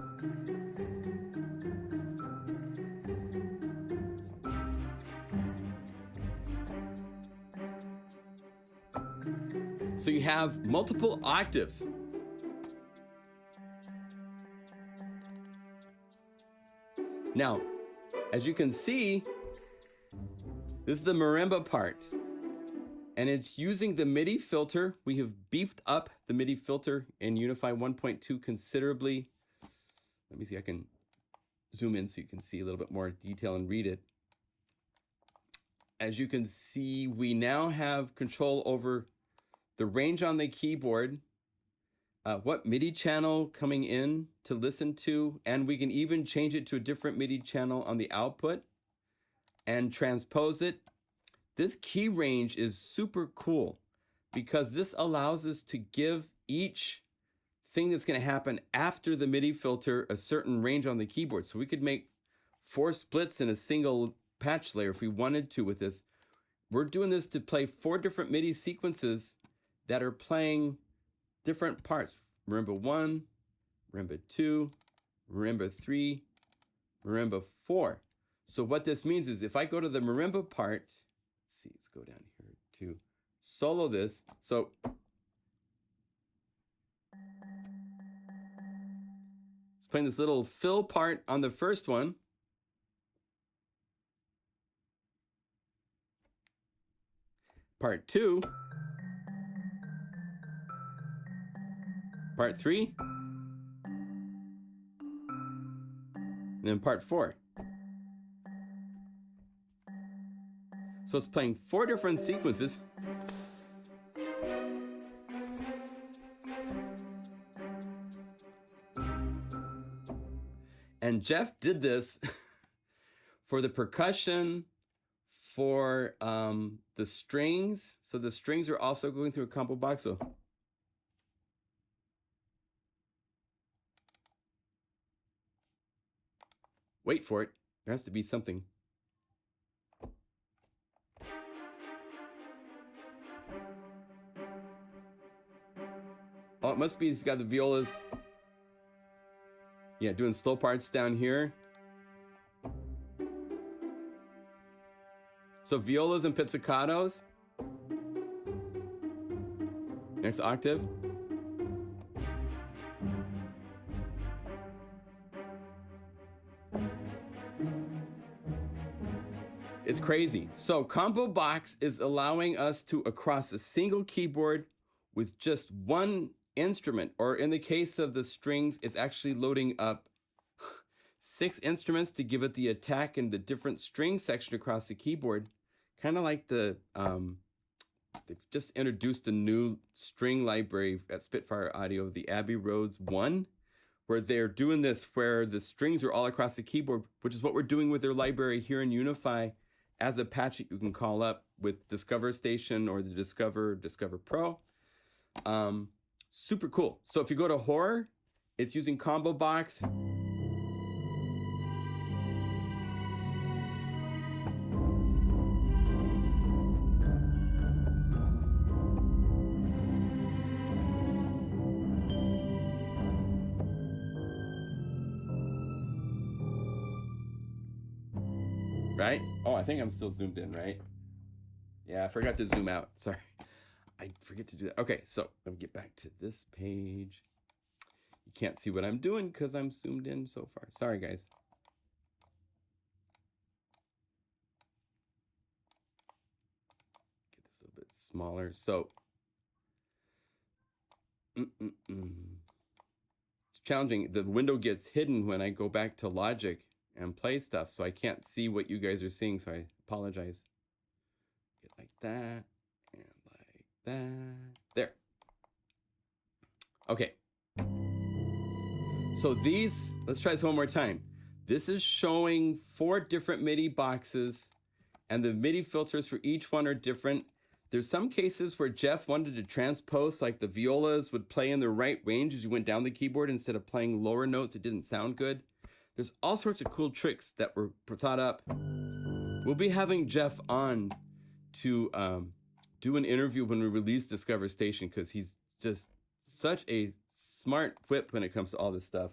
so you have multiple octaves. Now, as you can see, this is the marimba part, and it's using the Midi filter. We have beefed up the Midi filter in Unify 1.2 considerably. Let me see, I can zoom in so you can see a little bit more detail and read it. As you can see, we now have control over the range on the keyboard, what MIDI channel coming in to listen to, and we can even change it to a different MIDI channel on the output and transpose it. This key range is super cool because this allows us to give each thing that's going to happen after the MIDI filter a certain range on the keyboard. So we could make 4 splits in a single patch layer if we wanted to with this. We're doing this to play 4 different MIDI sequences that are playing different parts. Marimba 1, marimba 2, marimba 3, marimba 4. So what this means is if I go to the marimba part, let's see, let's go down here to solo this. So it's playing this little fill part on the first one. Part 2. Part 3. And then part 4. So it's playing 4 different sequences. And Jeff did this for the percussion, for the strings. So the strings are also going through a combo box. So Wait for it. There has to be something. Oh, it must be he's got the violas. Yeah, doing slow parts down here. So violas and pizzicatos. Next octave. It's crazy. So Combo Box is allowing us to, across a single keyboard with just one instrument, or in the case of the strings, it's actually loading up 6 instruments to give it the attack and the different string section across the keyboard. Kind of like the, they've just introduced a new string library at Spitfire Audio, the Abbey Roads 1, where they're doing this, where the strings are all across the keyboard, which is what we're doing with their library here in Unify as a patch that you can call up with Discover Station or the Discover Pro. Super cool. So if you go to Horror, it's using Combo Box. Right? Oh, I think I'm still zoomed in, right? Yeah, I forgot to zoom out. Sorry. I forget to do that. Okay, so let me get back to this page. You can't see what I'm doing because I'm zoomed in so far. Sorry, guys. Get this a little bit smaller. So, it's challenging. The window gets hidden when I go back to Logic and play stuff, so I can't see what you guys are seeing, so I apologize. Get like that, and like that. There. Okay. So these, let's try this one more time. This is showing 4 different MIDI boxes, and the MIDI filters for each one are different. There's some cases where Jeff wanted to transpose, like the violas would play in the right range as you went down the keyboard instead of playing lower notes. It didn't sound good. There's all sorts of cool tricks that were thought up. We'll be having Jeff on to do an interview when we release Discover Station, because he's just such a smart whip when it comes to all this stuff.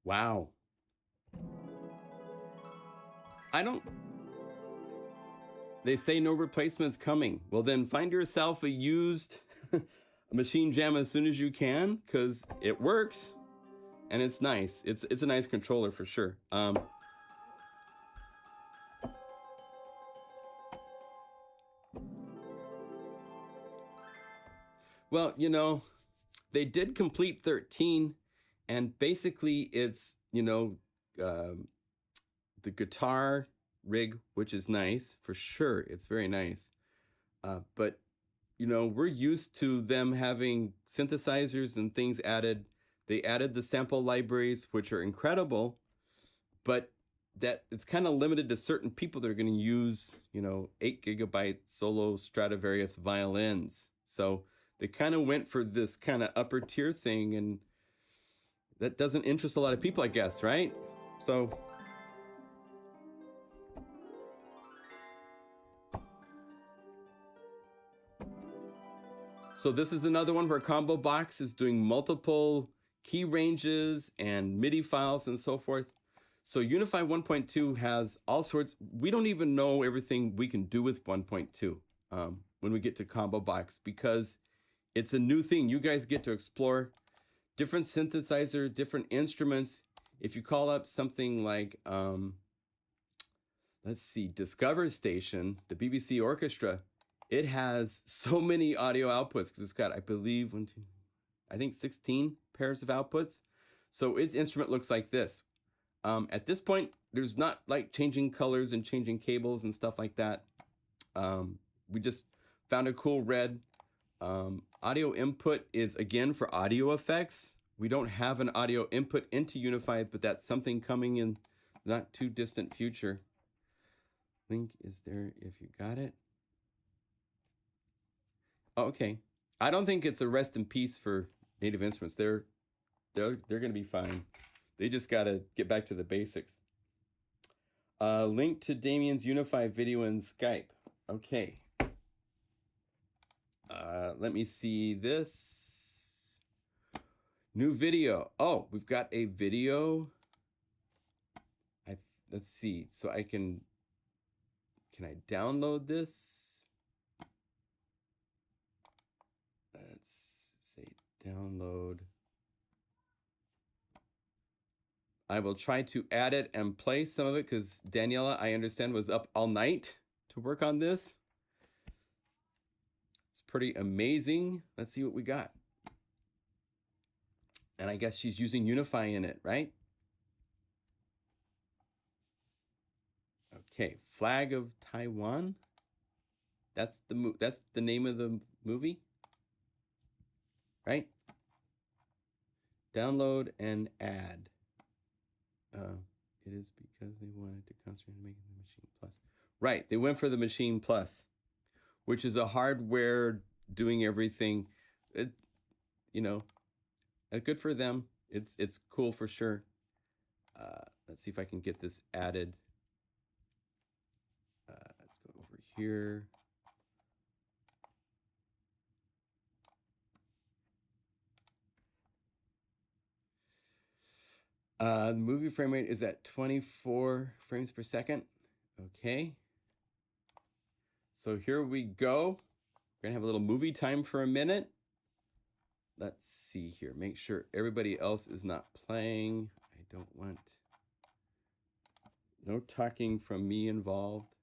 Wow. They say no replacements coming. Well, then find yourself a used machine jam as soon as you can, because it works and it's nice. It's a nice controller for sure. Well, you know, they did complete 13. And basically, it's, you know, the guitar rig, which is nice, for sure. It's very nice. But, you know, we're used to them having synthesizers and things added. They added the sample libraries, which are incredible. But that it's kind of limited to certain people that are going to use, you know, 8 GB solo Stradivarius violins. So they kind of went for this kind of upper tier thing, and that doesn't interest a lot of people, I guess, right? So this is another one where Combo Box is doing multiple key ranges and MIDI files and so forth. So Unify 1.2 has all sorts. We don't even know everything we can do with 1.2 when we get to Combo Box, because it's a new thing. You guys get to explore different synthesizer, different instruments. If you call up something like, let's see, Discover Station, the BBC Orchestra, it has so many audio outputs because it's got, I believe, 16 pairs of outputs. So its instrument looks like this. At this point, there's not like changing colors and changing cables and stuff like that. We just found a cool red. Audio input is again for audio effects. We don't have an audio input into Unify, but that's something coming in not too distant future. Link is there if you got it. Oh, okay. I don't think it's a rest in peace for Native Instruments. They're gonna be fine. They just gotta get back to the basics. Link to Damien's Unify video in Skype. Okay. Let me see this. New video. Oh, we've got a video. Let's see. So can I download this? Let's say download. I will try to add it and play some of it because Daniella, I understand, was up all night to work on this. It's pretty amazing. Let's see what we got. And I guess she's using Unify in it, right? Okay, Flag of Taiwan. That's the name of the movie, right? Download and add. It is because they wanted to concentrate on making the Machine Plus. Right, they went for the Machine Plus, which is a hardware doing everything. Good for them. It's cool for sure. Let's see if I can get this added. Let's go over here. The movie frame rate is at 24 frames per second. Okay. So here we go. We're gonna have a little movie time for a minute. Let's see here. Make sure everybody else is not playing. I don't want no talking from me involved.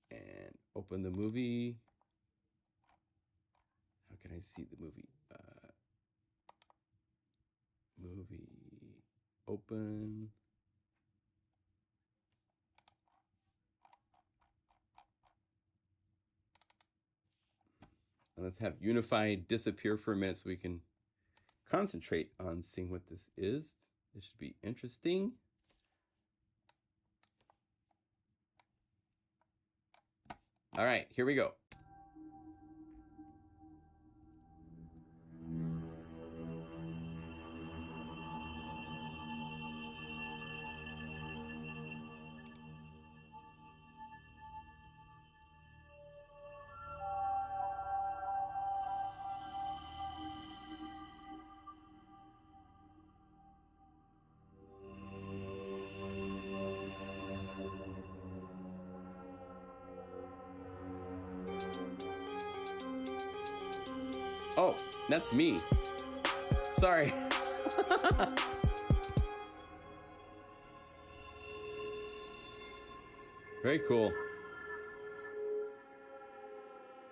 And open the movie. How can I see the movie? Movie open. And let's have Unify disappear for a minute so we can concentrate on seeing what this is. This should be interesting. All right, here we go. Oh, that's me. Sorry. Very cool.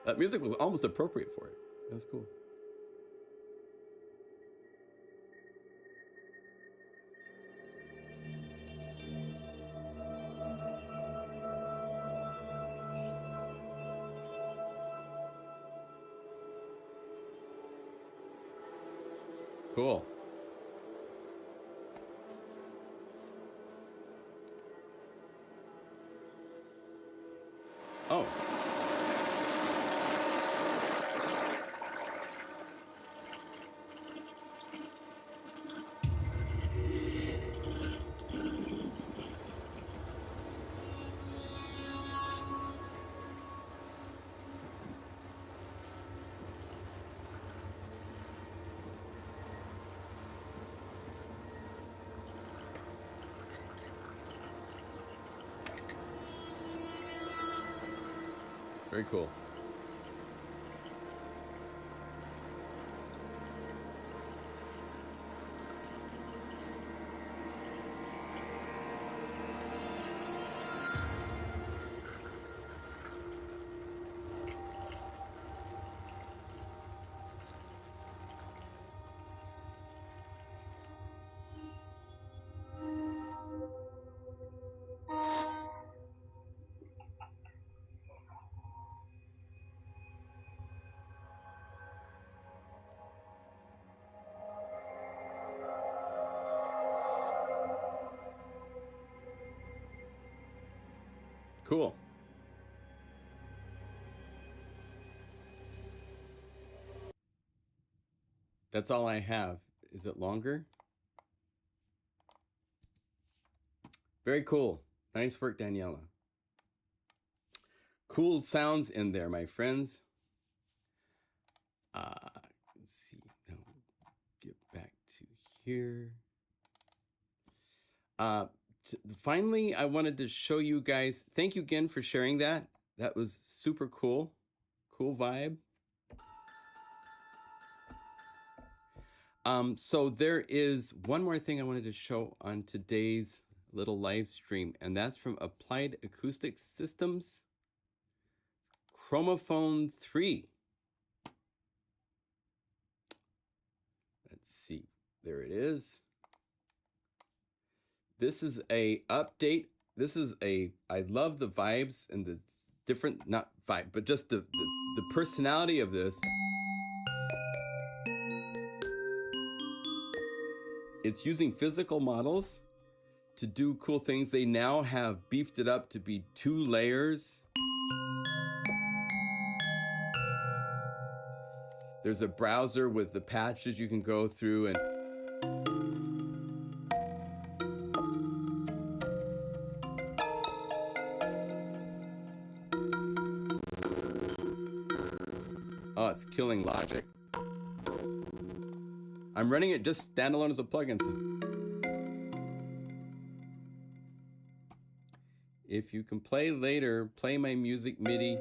That music was almost appropriate for it. That's cool. Cool. Oh. Very cool. Cool. That's all I have. Is it longer? Very cool. Nice work, Daniella. Cool sounds in there, my friends. Let's see. Now get back to here. Finally, I wanted to show you guys. Thank you again for sharing that. That was super cool. Cool vibe. So there is one more thing I wanted to show on today's little live stream, and that's from Applied Acoustic Systems, Chromaphone 3. Let's see, there it is. This is a update. I love the vibes and the different, not vibe, but just the personality of this. It's using physical models to do cool things. They now have beefed it up to be 2 layers. There's a browser with the patches you can go through and oh, it's killing Logic. I'm running it just standalone as a plugin. If you can play later, play my music MIDI.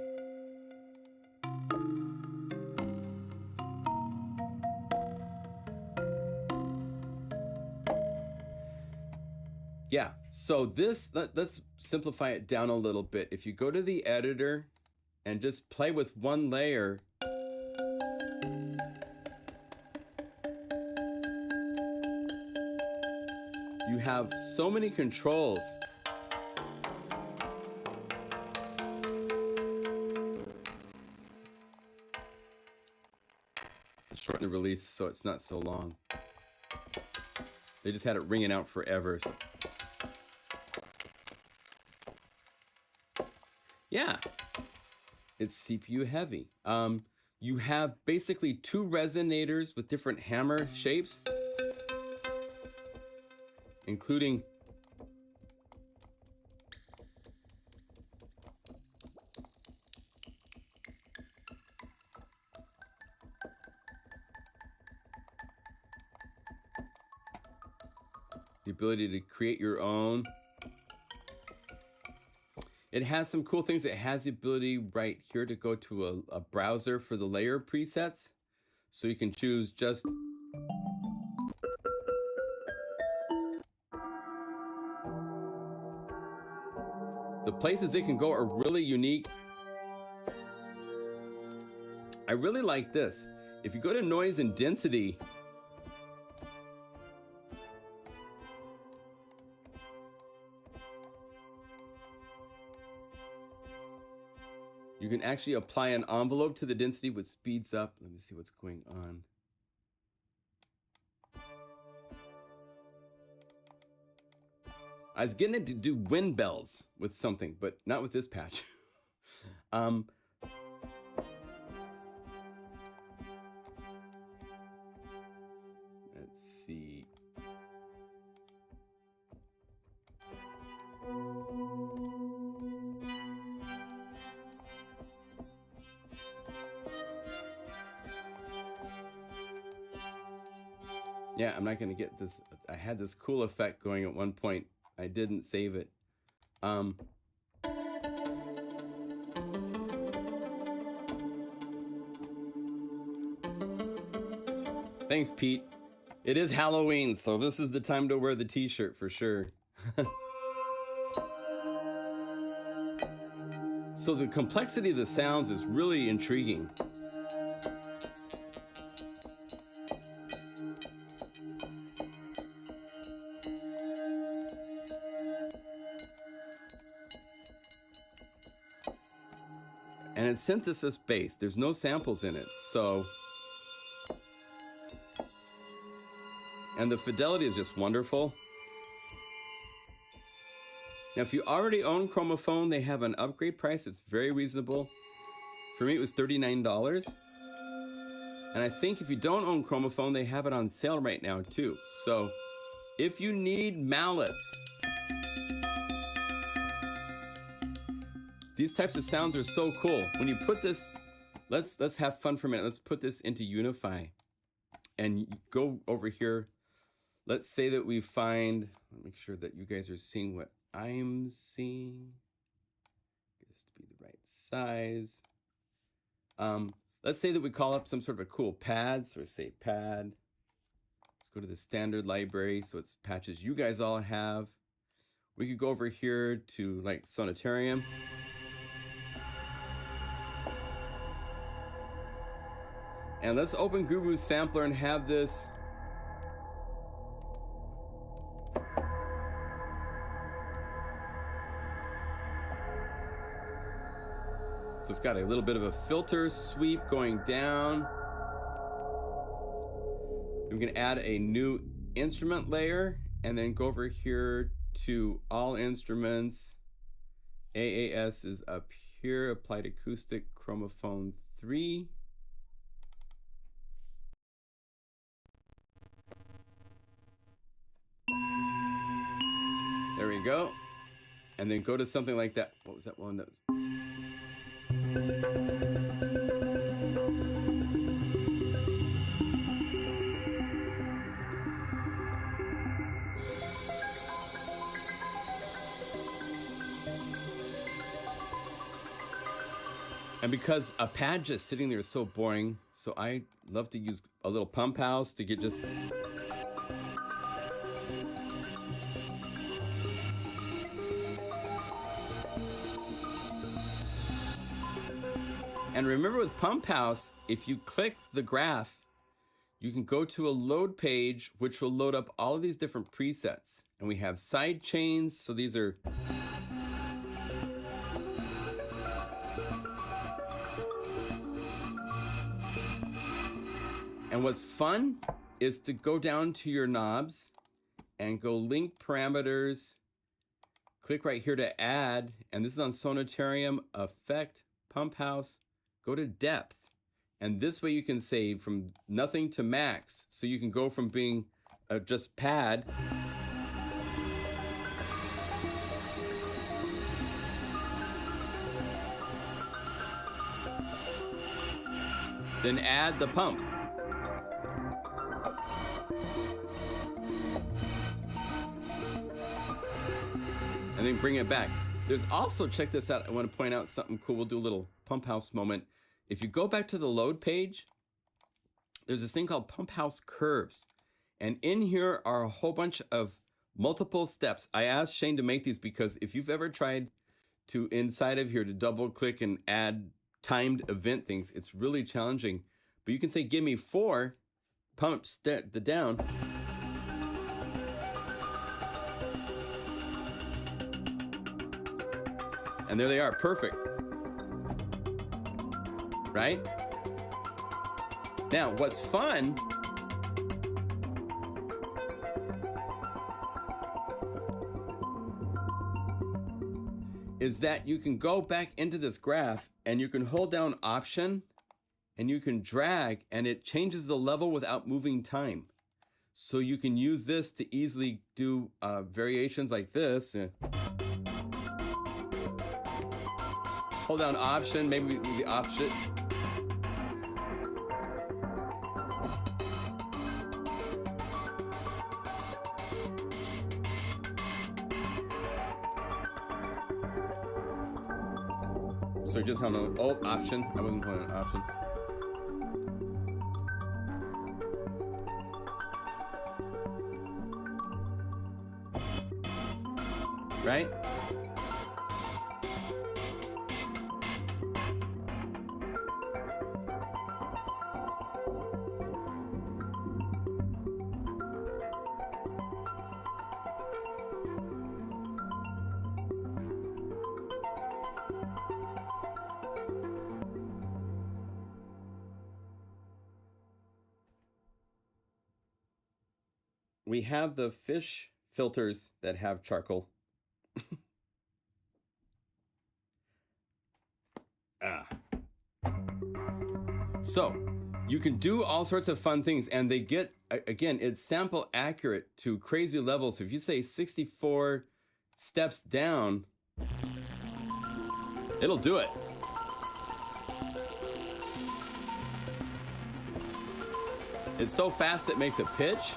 Yeah, so this, let's simplify it down a little bit. If you go to the editor and just play with 1 layer, you have so many controls. Shorten the release so it's not so long. They just had it ringing out forever. So. Yeah, it's CPU heavy. You have basically 2 resonators with different hammer shapes, including the ability to create your own. It has some cool things. It has the ability right here to go to a browser for the layer presets. So you can choose just the places it can go are really unique. I really like this. If you go to noise and density, you can actually apply an envelope to the density, which speeds up. Let me see what's going on. I was getting it to do wind bells with something, but not with this patch. Let's see. Yeah, I'm not going to get this. I had this cool effect going at one point. I didn't save it. Thanks, Pete. It is Halloween, so this is the time to wear the t-shirt for sure. So the complexity of the sounds is really intriguing. And it's synthesis based. There's no samples in it, so. And the fidelity is just wonderful. Now, if you already own Chromaphone, they have an upgrade price. It's very reasonable. For me, it was $39. And I think if you don't own Chromaphone, they have it on sale right now too. So if you need mallets, these types of sounds are so cool. When you put this, let's have fun for a minute. Let's put this into Unify and go over here. Let's say that we find, let me make sure that you guys are seeing what I'm seeing. Get this to be the right size. Let's say that we call up some sort of a cool pad. So we say pad. Let's go to the standard library. So it's patches you guys all have. We could go over here to like Sonatarium. And let's open Guru's sampler and have this. So it's got a little bit of a filter sweep going down. We can add a new instrument layer and then go over here to all instruments. AAS is up here, applied acoustic Chromaphone 3. There we go. And then go to something like that. What was that one that? And because a pad just sitting there is so boring, so I love to use a little pump house to get just. And remember with Pump House, if you click the graph, you can go to a load page, which will load up all of these different presets. And we have side chains, so these are. And what's fun is to go down to your knobs and go link parameters, click right here to add, and this is on Sonatarium, effect, Pump House. Go to depth, and this way you can say from nothing to max. So you can go from being just pad then add the pump. And then bring it back. There's also, check this out, I want to point out something cool. We'll do a little Pump House moment. If you go back to the load page, there's this thing called Pump House Curves. And in here are a whole bunch of multiple steps. I asked Shane to make these because if you've ever tried to, inside of here, to double click and add timed event things, it's really challenging. But you can say, give me 4 pumps the down. And there they are, perfect. Right? Now, what's fun is that you can go back into this graph and you can hold down Option and you can drag and it changes the level without moving time. So you can use this to easily do variations like this. Hold down Option, maybe the option. So just on an Alt Option. I wasn't playing an Option. Right? We have the fish filters that have charcoal. So you can do all sorts of fun things, and they get, again, it's sample accurate to crazy levels. So if you say 64 steps down, it'll do it. It's so fast it makes a pitch.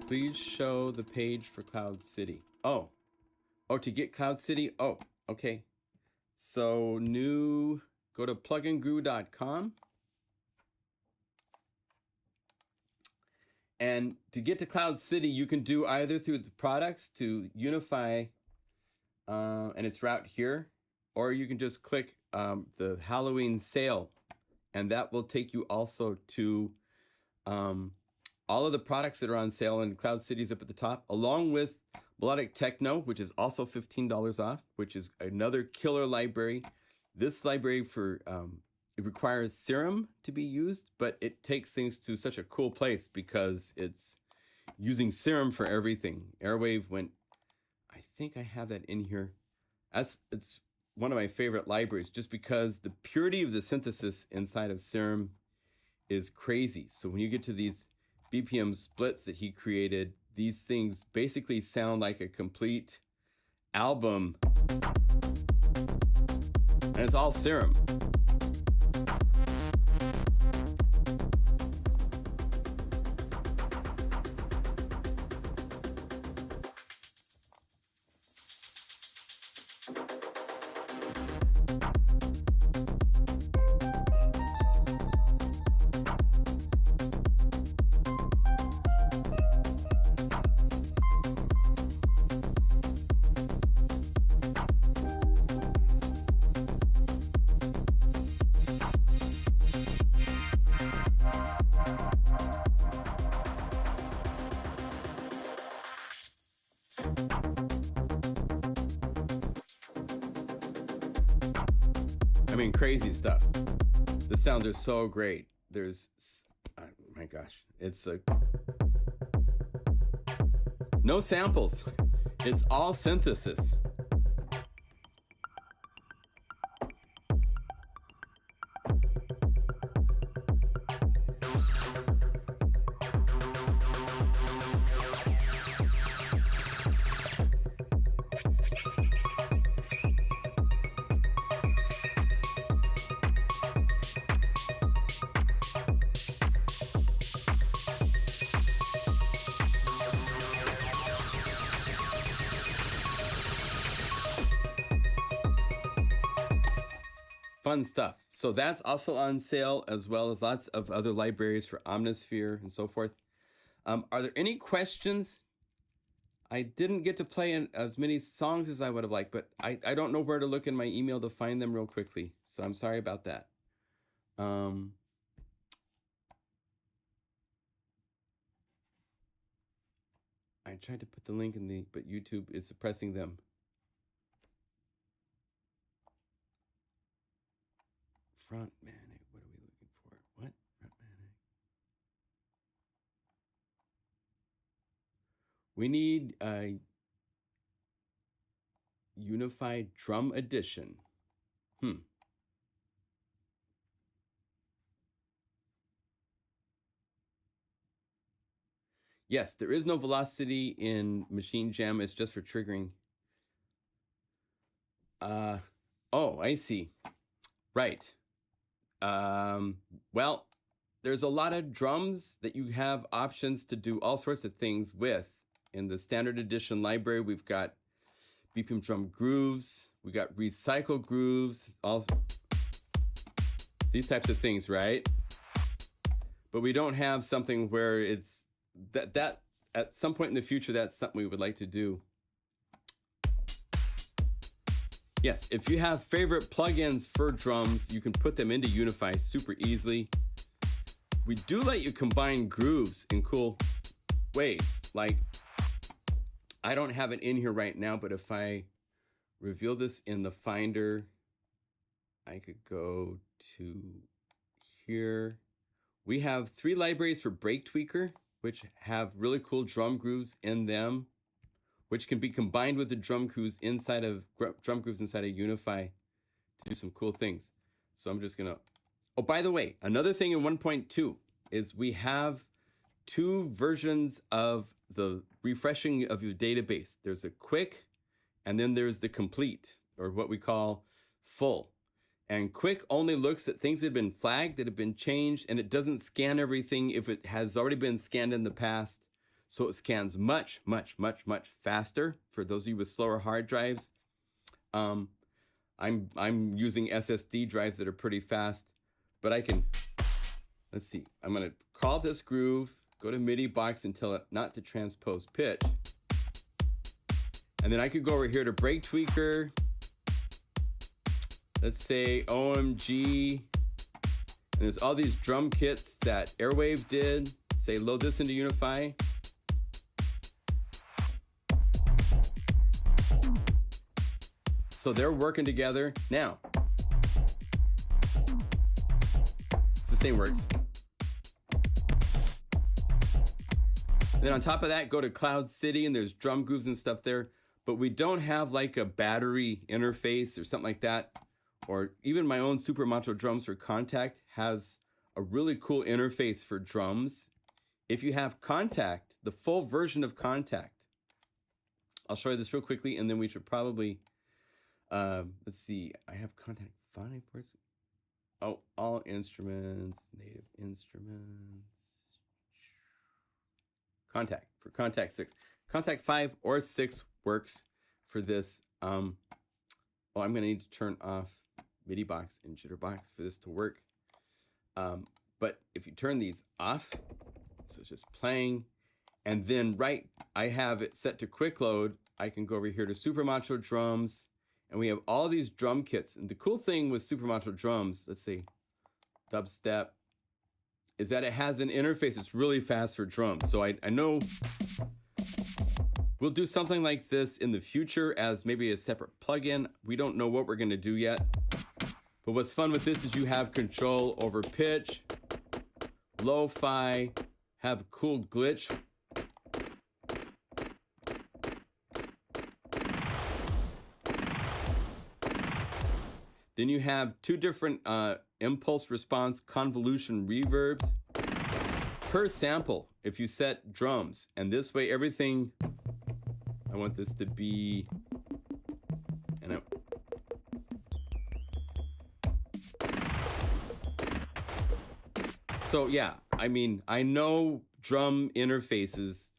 Please show the page for Cloud City. Oh, to get Cloud City? Oh, okay. So go to pluginguru.com. And to get to Cloud City, you can do either through the products to Unify, and it's right here, or you can just click the Halloween sale, and that will take you also to all of the products that are on sale, and Cloud City's up at the top, along with Melodic Techno, which is also $15 off, which is another killer library. This library it requires Serum to be used, but it takes things to such a cool place because it's using Serum for everything. Airwave I think I have that in here. It's one of my favorite libraries just because the purity of the synthesis inside of Serum is crazy. So when you get to these BPM splits that he created, these things basically sound like a complete album, and it's all Serum. I mean, crazy stuff. The sounds are so great. There's, oh my gosh, it's no samples. It's all synthesis. Fun stuff. So that's also on sale, as well as lots of other libraries for Omnisphere and so forth. Are there any questions? I didn't get to play in as many songs as I would have liked, but I don't know where to look in my email to find them real quickly. So I'm sorry about that. I tried to put the link in but YouTube is suppressing them. Front manic, what are we looking for? What? Front manic. We need a Unified Drum Edition. Yes, there is no velocity in Machine Jam. It's just for triggering. Oh, I see. Right. Well, there's a lot of drums that you have options to do all sorts of things with. In the standard edition library, we've got BPM drum grooves, we got recycle grooves, all these types of things, right? But we don't have something where it's that at some point in the future, that's something we would like to do. Yes, if you have favorite plugins for drums, you can put them into Unify super easily. We do let you combine grooves in cool ways. Like, I don't have it in here right now, but if I reveal this in the Finder, I could go to here. We have 3 libraries for Break Tweaker, which have really cool drum grooves in them, which can be combined with the drum grooves inside of Unify to do some cool things. So I'm just gonna, oh, by the way, another thing in 1.2 is we have 2 versions of the refreshing of your database. There's a quick, and then there's the complete, or what we call full. And quick only looks at things that have been flagged, that have been changed, and it doesn't scan everything if it has already been scanned in the past. So it scans much, much, much, much faster for those of you with slower hard drives. I'm using SSD drives that are pretty fast, but I can, let's see, I'm gonna call this groove, go to MIDI box and tell it not to transpose pitch. And then I could go over here to Break Tweaker. Let's say OMG. And there's all these drum kits that Airwave did. Say load this into Unify. So they're working together. Now, it's the same works. Then on top of that, go to Cloud City and there's drum grooves and stuff there. But we don't have like a battery interface or something like that. Or even my own Super Macho Drums for Contact has a really cool interface for drums. If you have Contact, the full version of Contact, I'll show you this real quickly, and then we should probably, let's see, I have Contact 5, where's it? Oh, all instruments, native instruments, Contact, for Contact 6. Contact 5 or 6 works for this. Oh, I'm gonna need to turn off MIDI box and Jitterbox for this to work. But if you turn these off, so it's just playing, and then I have it set to quick load. I can go over here to Super Macho Drums, and we have all these drum kits. And the cool thing with Super Macho Drums, let's see, dubstep, is that it has an interface that's really fast for drums. So I know we'll do something like this in the future as maybe a separate plugin. We don't know what we're gonna do yet. But what's fun with this is you have control over pitch, lo-fi, have cool glitch. Then you have 2 different impulse response convolution reverbs per sample if you set drums. And this way everything, I want this to be, and so yeah, I mean, I know drum interfaces,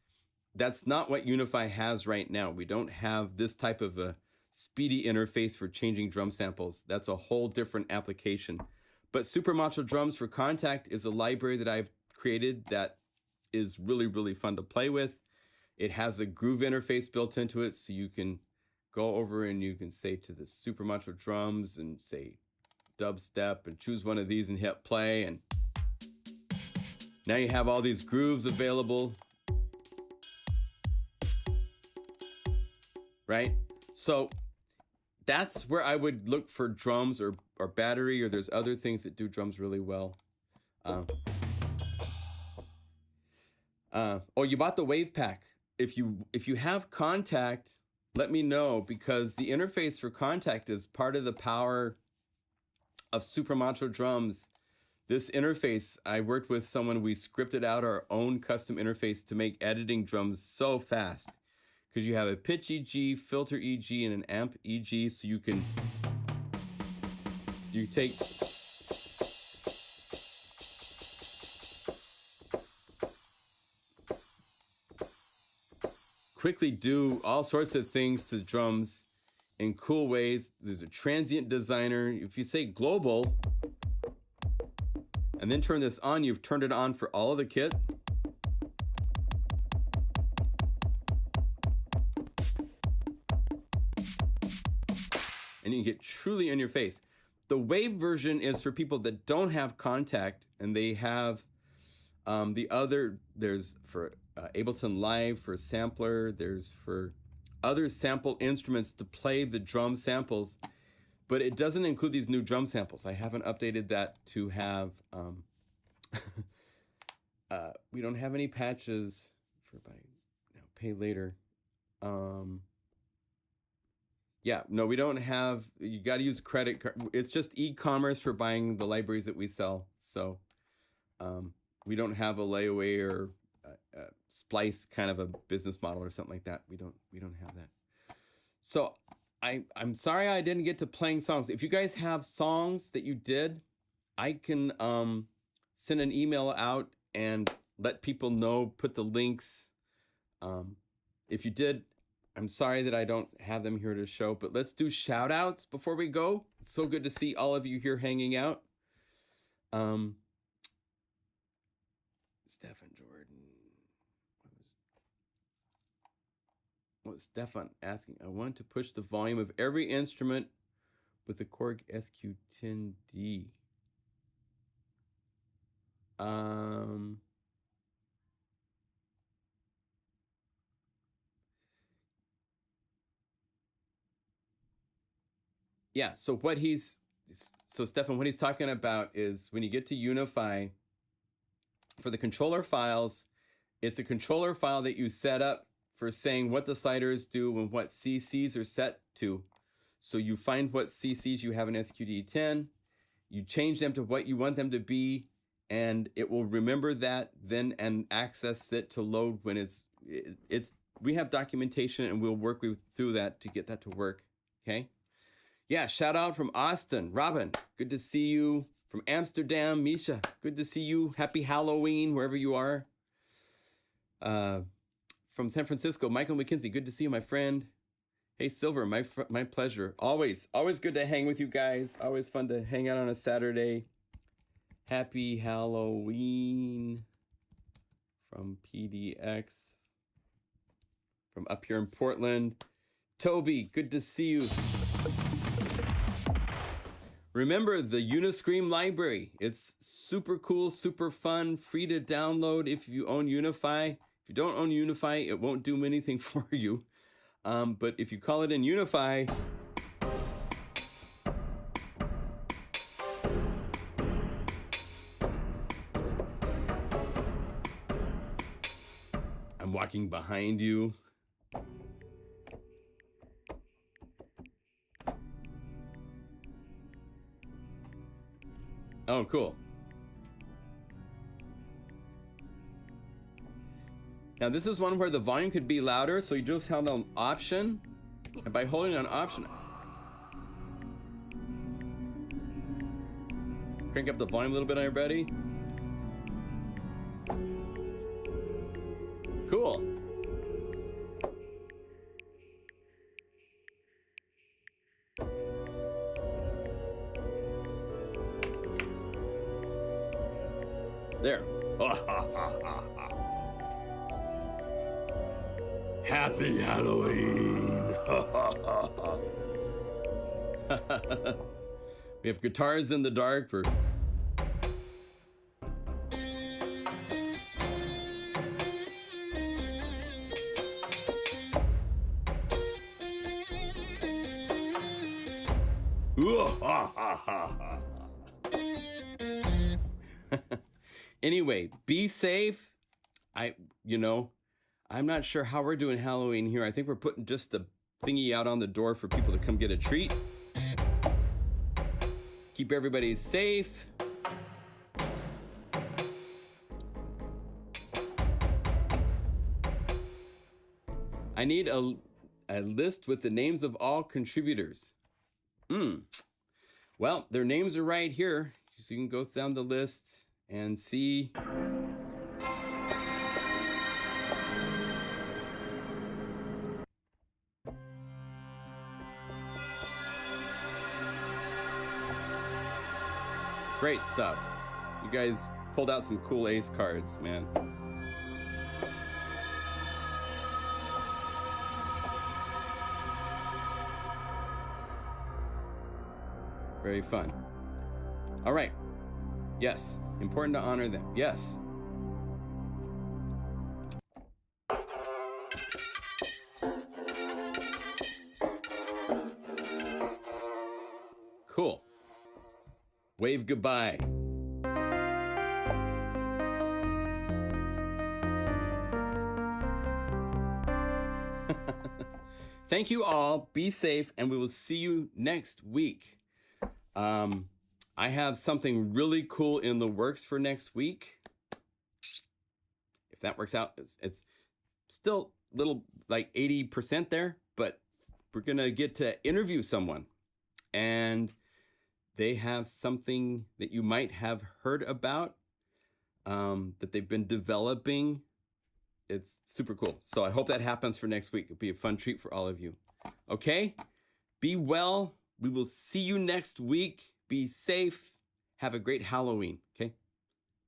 that's not what Unify has right now. We don't have this type of a speedy interface for changing drum samples. That's a whole different application. But Super Macho Drums for Contact is a library that I've created that is really, really fun to play with. It has a groove interface built into it, so you can go over and you can say to the Super Macho Drums and say dubstep and choose one of these and hit play, and now you have all these grooves available, right? So that's where I would look for drums or battery, or there's other things that do drums really well. Oh, you bought the Wave Pack. If you have Contact, let me know, because the interface for Contact is part of the power of Super Macho Drums. This interface, I worked with someone, we scripted out our own custom interface to make editing drums so fast. Because you have a pitch EG, filter EG, and an amp EG, so you take quickly do all sorts of things to drums in cool ways. There's a transient designer. If you say global, and then turn this on, you've turned it on for all of the kit. And you can get truly in your face. The Wave version is for people that don't have Contact, and they have there's for Ableton Live for sampler, there's for other sample instruments to play the drum samples. but it doesn't include these new drum samples. I haven't updated that to have, we don't have any patches for buy now, pay later. Yeah, no, we don't have, you got to use credit card. It's just e-commerce for buying the libraries that we sell. So we don't have a layaway or a splice kind of a business model or something like that. We don't have that. So I'm sorry I didn't get to playing songs. If you guys have songs that you did, I can send an email out and let people know, put the links. If you did, I'm sorry that I don't have them here to show, but let's do shout outs before we go. It's so good to see all of you here hanging out. Stefan Jordan. What was Stefan asking? I want to push the volume of every instrument with the Korg SQ10D. Yeah, so Stefan, what he's talking about is when you get to Unify, for the controller files, it's a controller file that you set up for saying what the sliders do and what CCs are set to. So you find what CCs you have in SQD10, you change them to what you want them to be, and it will remember that then and access it to load when we have documentation and we'll work through that to get that to work, okay? Yeah, shout out from Austin. Robin, good to see you. From Amsterdam, Misha, good to see you. Happy Halloween, wherever you are. From San Francisco, Michael McKinsey, good to see you, my friend. Hey, Silver, my pleasure. Always good to hang with you guys. Always fun to hang out on a Saturday. Happy Halloween. From PDX. From up here in Portland. Toby, good to see you. Remember the Uni-Scream library. It's super cool, super fun, free to download if you own Unify. If you don't own Unify, it won't do anything for you. But if you call it in Unify, I'm walking behind you. Oh, cool. Now this is one where the volume could be louder, so you just held on Option, and by holding on Option, crank up the volume a little bit on everybody. Cool. There. Happy Halloween. We have guitars in the dark for... Anyway, be safe. I'm not sure how we're doing Halloween here. I think we're putting just the thingy out on the door for people to come get a treat. Keep everybody safe. I need a list with the names of all contributors. Well, their names are right here. So you can go down the list and see. Great stuff. You guys pulled out some cool ace cards, man. Very fun. All right. Yes. Important to honor them. Yes. Cool. Wave goodbye. Thank you all. Be safe, and we will see you next week. I have something really cool in the works for next week. If that works out, it's still a little like 80% there, but we're gonna get to interview someone, and they have something that you might have heard about that they've been developing. It's super cool. So I hope that happens for next week. It'll be a fun treat for all of you. Okay? Be well. We will see you next week. Be safe. Have a great Halloween. Okay?